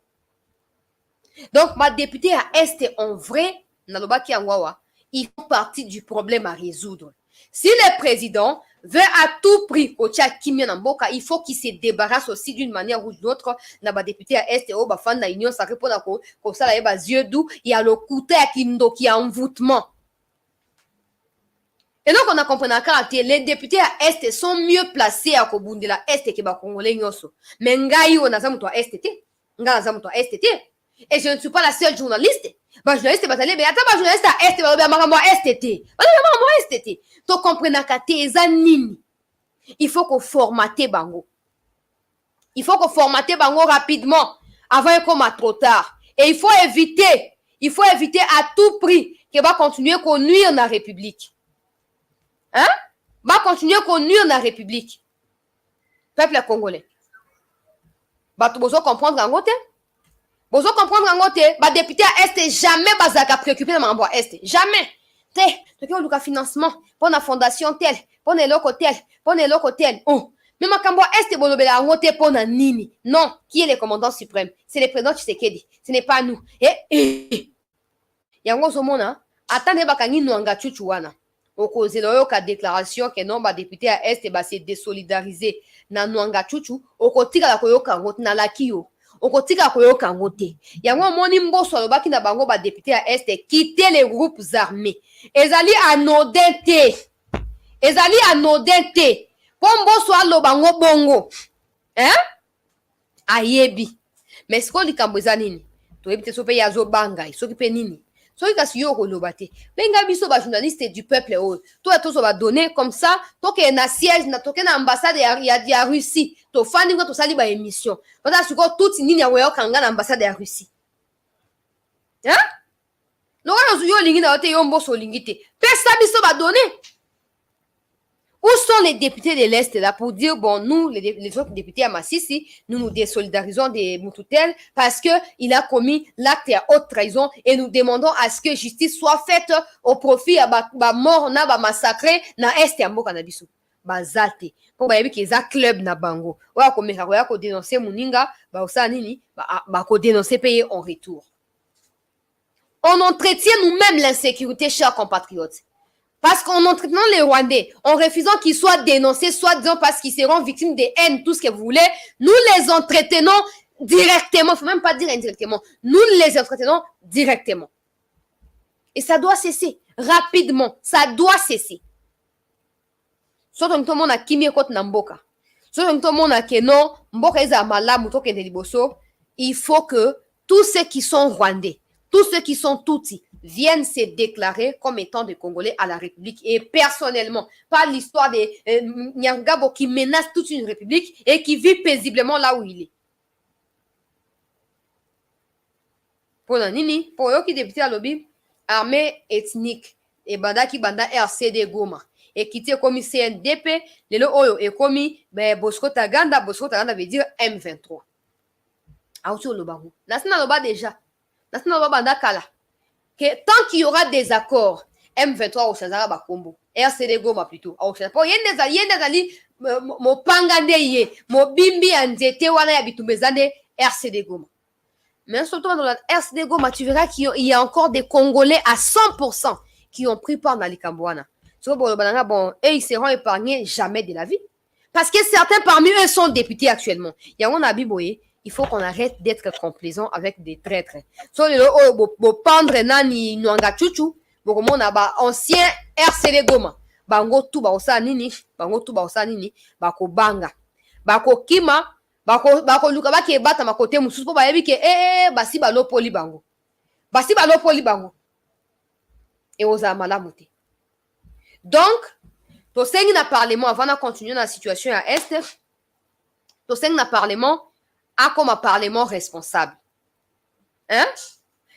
Donc, ma députée à Est, en vrai, Nalobaki Angwawa, ils font partie du problème à résoudre. Si le président veut à tout prix au Tchad Kimia Namboka, il faut qu'il se débarrasse aussi d'une manière ou d'une autre. Naba député à Est, au Bafan na Union, ça répond à comme ça, là, il y a yeux doux, il y a le couteau à Kindo qui a envoûtement. Et donc, on a compris que les députés à Est sont mieux placés à Kobundi la Est que les Congolais. Mais Ngaï, on a ça, toi, Est, Est. Et je ne suis pas la seule journaliste. Bah, journaliste, bah, mais attends, bah, journaliste à Est, bah, maman, STT. Bah, maman, STT. Donc, comprenez qu'à tes nini. Il faut qu'on formate bango. Il faut que formater bango rapidement avant qu'on soit trop tard. Et il faut éviter à tout prix que va continuer qu'on nuire dans la République. Hein? Va continuer qu'on nuire dans la République. Peuple congolais. Bah, tu besoin comprendre en côté. Besoin comprendre en côté. Bah, député à Est, jamais bazaka préoccupé dans l'emploi Est. Jamais. Tu as le financement pour la fondation telle, pour les locaux tel, pour les locaux tel. Oh. Mais ma cambo Est, bolobela en côté pour la nini. Non. Qui est le commandant suprême? C'est le président Tshisekedi. Ce n'est pas nous. Yango zomona. Attendez, bakangi nouanga chuchuana. Okozela yo ka déclaration que non ba député à Est ba se désolidariser na nouanga chuchu okotika la koyoka ngote na lakio okotika koyoka ngote yango moni mboso lobaki na bango ba député à Est quitter les groupes armés ezali anodente po mboso alobango bongo ayebi mais siko likambo eza nini toyebi te so pe yazo banga soki pe nini soki kasi yo koloba te benga biso ba journaliste du peuple oyo toi tozo ba donner comme ça toke na siège na toke na ambassade ya Russie to fandi ngo to sali ba émission ota siko tout nini ya weyo kanga na ambassade ya Russie lokana yo lingi na ote yo mboso lingi te pesa biso ba donner. Où sont les députés de l'Est là pour dire, bon, nous, les autres députés à Massissi, nous nous désolidarisons des Moutoutel parce qu'il a commis l'acte à haute trahison et nous demandons à ce que justice soit faite au profit à mort, na ba massacré, na Est et Ambo Kanabiso. Bazate. Pour ba yebi keza club na bango. Wa ko meka ko ya ko dénoncer Muninga, ba osa nini, ba ko dénoncer payer en retour. On entretient nous-mêmes l'insécurité, chers compatriotes. Parce qu'en entretenant les Rwandais, en refusant qu'ils soient dénoncés, soit disant parce qu'ils seront victimes de haine, tout ce que vous voulez, nous les entretenons directement. Il ne faut même pas dire indirectement. Nous les entretenons directement. Et ça doit cesser. Rapidement. Ça doit cesser. Surtout que tout le monde a kimi ekot na mboka. Surtout que tout le monde a keno, mboka eza malamu to kende liboso. Il faut que tous ceux qui sont Rwandais, tous ceux qui sont Tutsis, viennent se déclarer comme étant des Congolais à la République et personnellement, pas l'histoire des Nyangabo qui menace toute une République et qui vit paisiblement là où il est. Pour nini, pour eux qui député à lobby, armée ethnique et banda qui banda RCD Goma et qui était commis CNDP, les lo oyo et commis Bosco Taganda veut dire M23. Aouti Lobango. Nasina Loba déjà. Nasina Loba banda kala. Que tant qu'il y aura des accords, M23 au Chazara Bakombo, RCD Goma plutôt, au Chazara. Pour yendezali, mo pangande ye, mo bimbi anzete wana ya bitumbezane RCD Goma. Mais surtout dans la RCD Goma, tu verras qu'il y a encore des Congolais à 100% qui ont pris part dans les Cambouana. Bon, et ils seront épargnés jamais de la vie. Parce que certains parmi eux sont députés actuellement. Il y a un abiboye. Il faut qu'on arrête d'être complaisant avec des traîtres. So le pendre nani nwanga chuchu, bokomo na ba ancien RCD Goma. Bango tu ba osa nini, bako banga. Bako kima, bako luka ba ke bata makote mususu po ba yebi ke basi ba lopoli bango. Et osa malamu te. Donc, to sengi na parlement avant de continuer la situation à Est, to sengi na parlement comme un parlement responsable. Hein?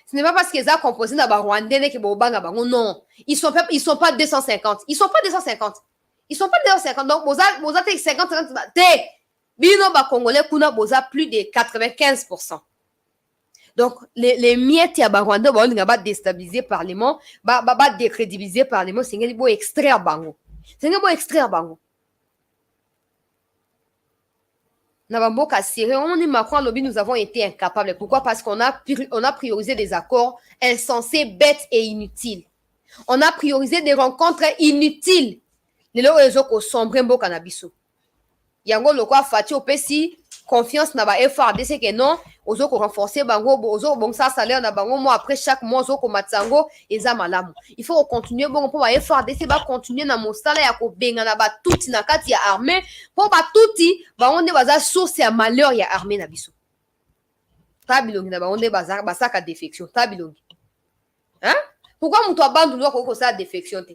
Ce n'est pas parce qu'ils ont composé dans le Rwandais que non. Ils sont pas 250. Ils sont pas 250. Donc, vous avez 50. Bino ba Congolais kuna boza plus de 95%. Donc, les miettes ya ba Rwanda ba déstabiliser le parlement, ba décrédibiliser le parlement, c'est ngeli bo extraire bango. On dit Macron lobby, nous avons été incapables. Pourquoi? Parce qu'on a priorisé des accords insensés, bêtes et inutiles. On a priorisé des rencontres inutiles. Les lois ont sombré un cannabiso. Yango lokwa fati opesi confiance na ba FRDC que non, ozo ko renforcer bango, ozo bon ça salaire na bango moi après chaque mois ozo ko matsango eza malamu. Il faut continuer bon pour ba FRDC ba continuer na mosala ya ko benga na ba tuti na kati ya armée pour ba tuti ba onde baza source ya malheur ya armée na biso. Tabilongi na ba onde baza basaka défection tabilongi. Hein? Pourquoi muto abandu lwa ko ça défection te?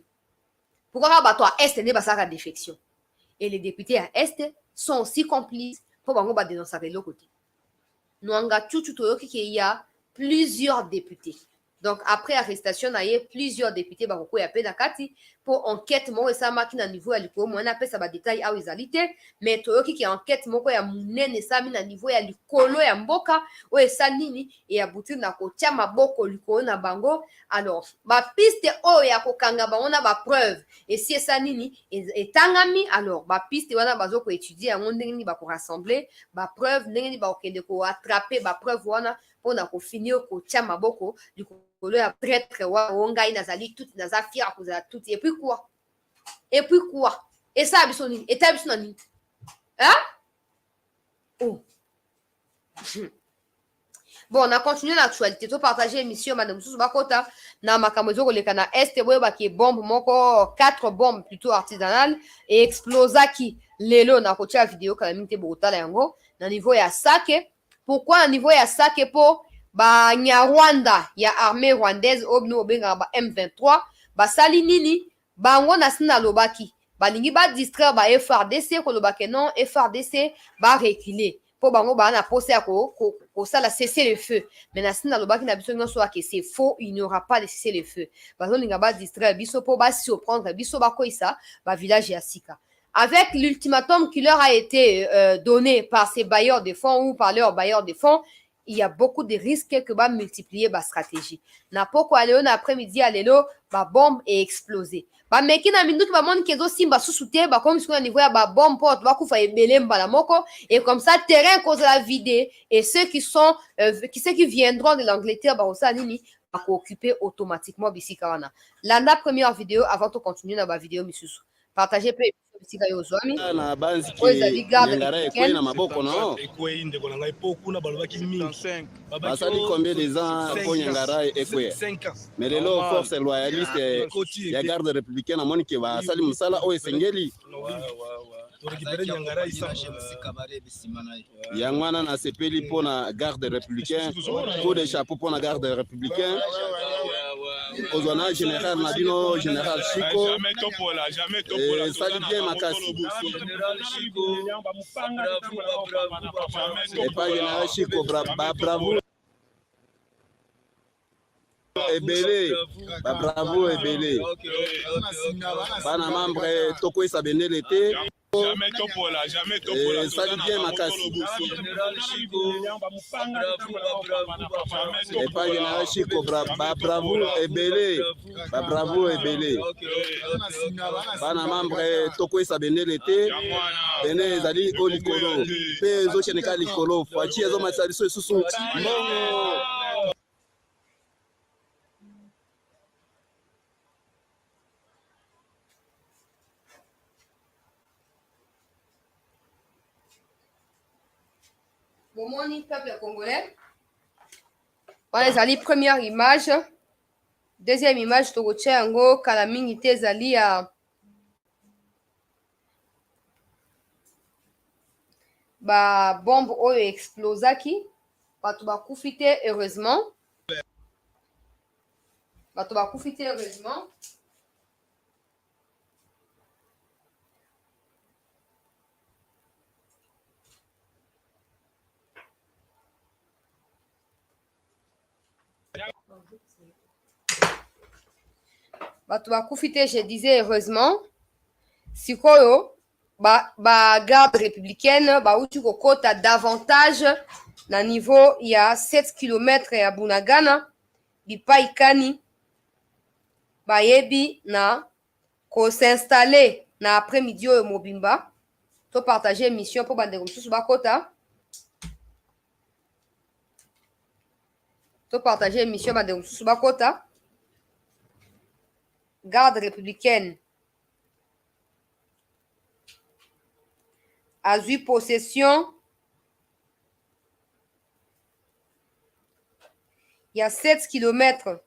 Pourquoi ba toi est ne basaka défection? Et les députés à Est sont aussi complices pour bango ba dénoncer de l'autre côté. Nous anga tutu toyoki qu'il y a plusieurs députés. Donc, après arrestation, il y a plusieurs députés qui ont appelé Nakati pour enquête. Moi, ça m'a na niveau à l'ICO. Moi, on appelle ça détail à égalité. Mais toi, qui enquête, moi, il y a mounen et ça, na niveau à l'IColo et mboka. Ou et ça, nini. Et à boutir na kotia ma boko l'ICO na bango. Alors, ma piste, oh, ya kokanga, on a ma preuve. Et si ça, nini, et tangami, alors, ma piste, on a bazo ko étudier, on n'est pas rassembler. Ma preuve, n'est pas ko attraper, ma preuve, on a. On a finir kotia ma boko l'IColo ya prêtre wa ongai nazali tout naza fier kozala tout et puis quoi et ça bisoni et ta bisoni hein oh bon on a continué l'actualité to partager émission madame Susu Bakota na makambo koleka na est boye ba ki bombe moko 4 bombes plutôt artisanales et explosaki lelo na kotia vidéo kala minte botala yango na niveau ya Sake. Pourquoi à niveau ya Sake po ba Nyarwanda ya armée rwandaise obno obenga ba M23 ba sali nini bango na sina lobaki balingi ba distraire ba FRDC ko lobake non FRDC ba reculer po bango ba na posé ko sala cesser le feu mais na sina lobaki na biso nyonso que c'est faux, il n'y aura pas de cesser le feu bazo linga ba distraire biso po ba surprendre biso ba koisa ba village ya Sika. Avec l'ultimatum qui leur a été donné par ces bailleurs de fonds ou par leurs bailleurs de fonds, il y a beaucoup de risques que va multiplier la stratégie. Na poko aleo na après-midi alelo ba bombe est explosé. Ba meki na minduki ba monde kezo simba susute ba comme sur niveau ya ba bombe porte ba kufa ebele mbala moko et comme ça terrain cause la vider et ceux qui viendront de l'Angleterre ba osa nini ba occuper automatiquement bisikawana. Landa première vidéo avant de continuer na ba vidéo misusu. Partagez peu bisika yo zwami. Na banzi ki ngara ekwe na maboko na ekwe ndeko na ngai po kuna balobaki mingi basali combien des ans po nyangara ekwe 5 ans mais lelo force loyaliste ya garde républicaine amoni ke basali musala o esengeli torekipere nyangara yangwana na sepeli po na garde républicaine coup de chapeau po na garde républicain ozwana général Nadino général Chico sali bien makasi et pas général Chico bravo ebele bravo ebele bana membre toko esa bendele te sali bien makasi et pas général Chico bravo ebele bravo ebele bana membre toko esa bendele te bene ezali o likolo pe ezocheneka likolo faci ezomatisa biso esusu mbongo. Bomoni peuple congolais. On les ali première image. Deuxième image to gotia ngo kala mingi te zali ya ba bombe oyo explosaki bato bakufi te heureusement. Bato bakufi te, je disais heureusement. Sikoyo ba garde républicaine bauti kokota davantage na niveau ya 7 km ya Bunagana bipai kani bayebi na ko s'installer na après-midi oyo mobimba to partager mission po bandeko mosusu bakota garde républicaine a eu possession il y a 7 km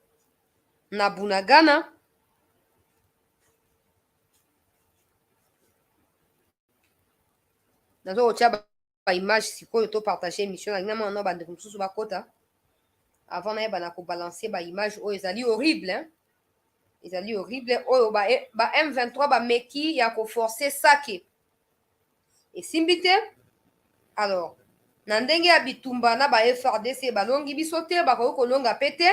na Bunagana nazo otia ba image sikoyo to partager émission na ngama no bandeko mosusu bakota avant na yeba na ko balancer ba image oyo ezali horrible hein? Ezali horrible oyo ba M23 ba meki ya ko forcer Sake et simbite Alors, na ndenge ya bitumba na ba FRDC balongi biso te bakoki kolonga pe te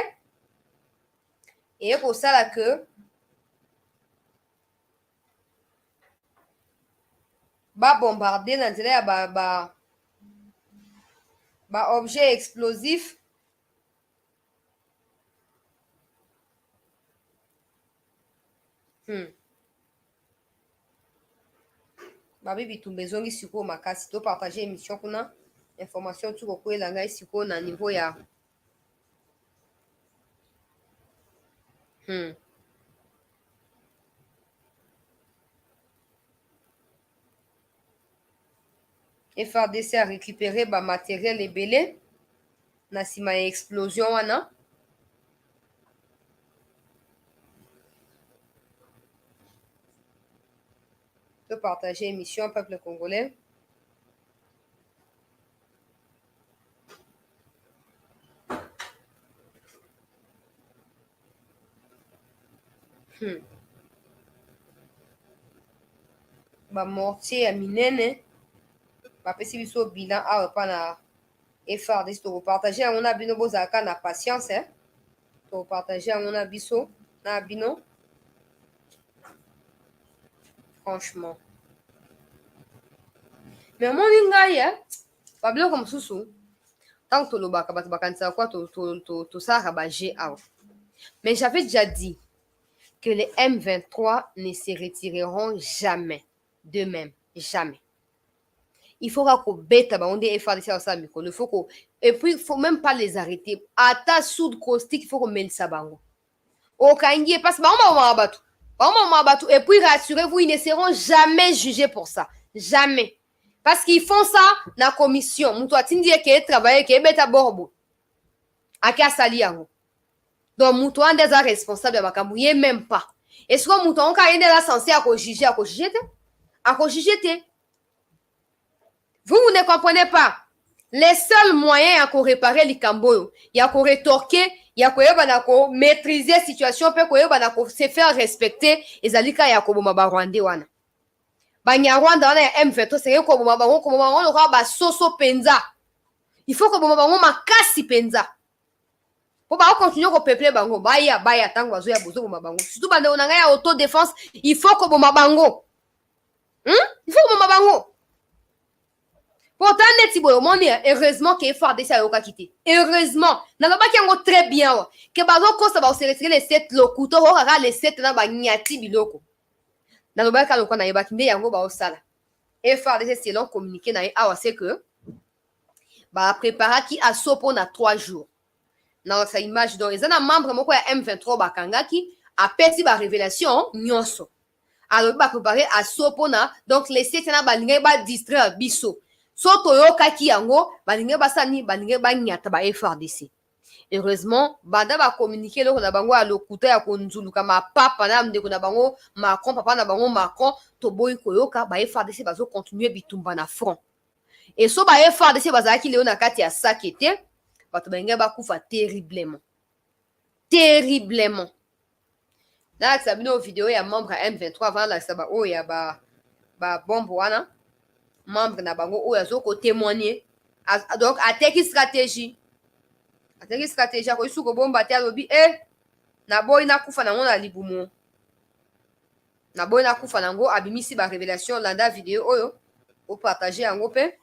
eye kosala ke babombarde na nzela ya baobjet explosif babi bitumba ezongi sikoyo makasi topartage émission kuna information ti kokwela ngai sikoyo na niveau ya FRDC a récupéré bamatériel ebele na nsima ya explosion wana topartage émission peuple congolais. Bamortier ya minene bapesi biso bilan awa epa na FRDC tokopartage yango na bino bozalaka na patience tokopartage yango na biso na bino franchement mais omoni ngai babiloko mosusu ntango tolobaka bato bakanisaka kwa tosalaka baje awa mais j'avais déjà dit que les M23 ne se retireront jamais d'eux-mêmes. Jamais. Il faudra qu'on bête on dit FRDC ça mikolo. Il faut qu'on et puis il faut même pas les arrêter. Ata soude caustique, il faut qu'on mette ça bango. Au kangi parce que et puis rassurez-vous, ils ne seront jamais jugés pour ça. Jamais. Parce qu'ils font ça dans la commission. Moutou atindi que travailler que beta borbo. Aka sali yango. Donc moutou en des responsables de makambu même pas. Est-ce que moutou on ka yende là censé à juger vous ne comprenez pas. Les seuls moyens à réparer les camboyo, il y a qu'on rétorquer, il y a qu'on maîtriser la situation, peut qu'on se faire respecter, et zalika ya ko boma Rwanda wana. Banya Rwanda wana ya M23 c'est ko boma bango ko boma on aura ba soso penza. Il faut que boma bango makasi penza. Pour ba continuer ko peupler bango, baya tango bazo ya bozo boma bango. Surtout bande onanga ya autodéfense, il faut que boma bango. Il faut que boma bango. Pourtant, heureusement que FRDC a yoka quitté. Heureusement. Nalobaki yango très bien. Que bazo kosa ba se retirer les 7 lokuto ho kaka les 7 na ba nyati biloko. Nalobaki lokwa na yebaki nde yango ba osala. FRDC selon communiqué na awa c'est que ba préparaki asso na 3 jours. Na sa image donc ezana membre moko ya M23 bakangaki apesi ba révélation nyonso. Alors ba préparer asso na donc les 7 na ba linga ba distraire biso. Soto yokaki yango balinge basani balinge banyata ba FRDC. Heureusement banda ba communiquer loko na bango ya lokuta ya konzuluka mapapa na ndeko na bango Macron papa na bango Macron to boyi koyoka ba FRDC bazo continuer bitumba na front. Et so ba FRDC bazaki leo na kati ya sakete bato balinge bakufa terriblement. Terriblement. Na sabino vidéo ya membre M23 avant la saba o ya ba bombe wana membre na bango oyo azoko témoigner donc ateki stratégie ako isu ko bomba te alobi na boy na kufa nango na libumu na boy na kufa nango abimisi ba révélation landa vidéo oyo o partager yango pe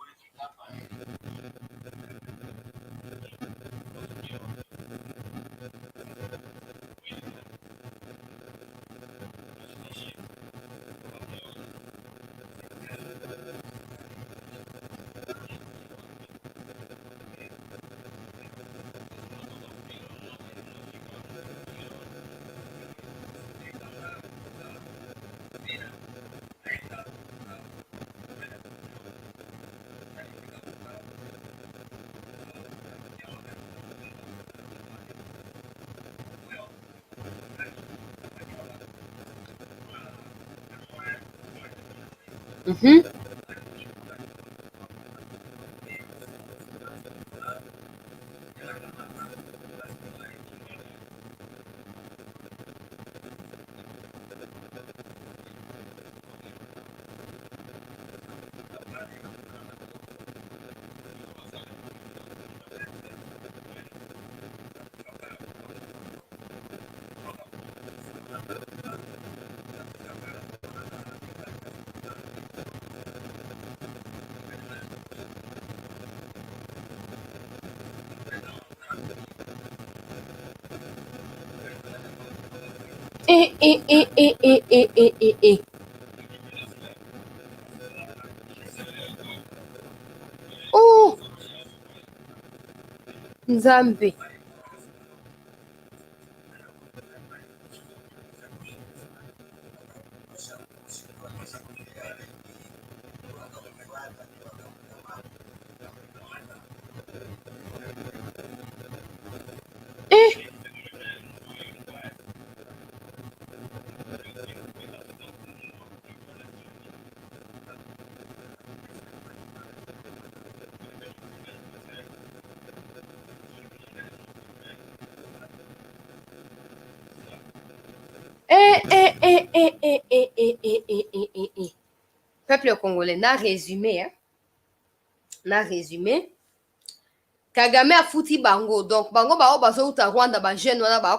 Oh, Nzambe. Peuple congolais, n'a résumé, hein? N'a résumé. Kagame a fouti bango, donc bango bao bazo uta Rwanda ba jeune wana ba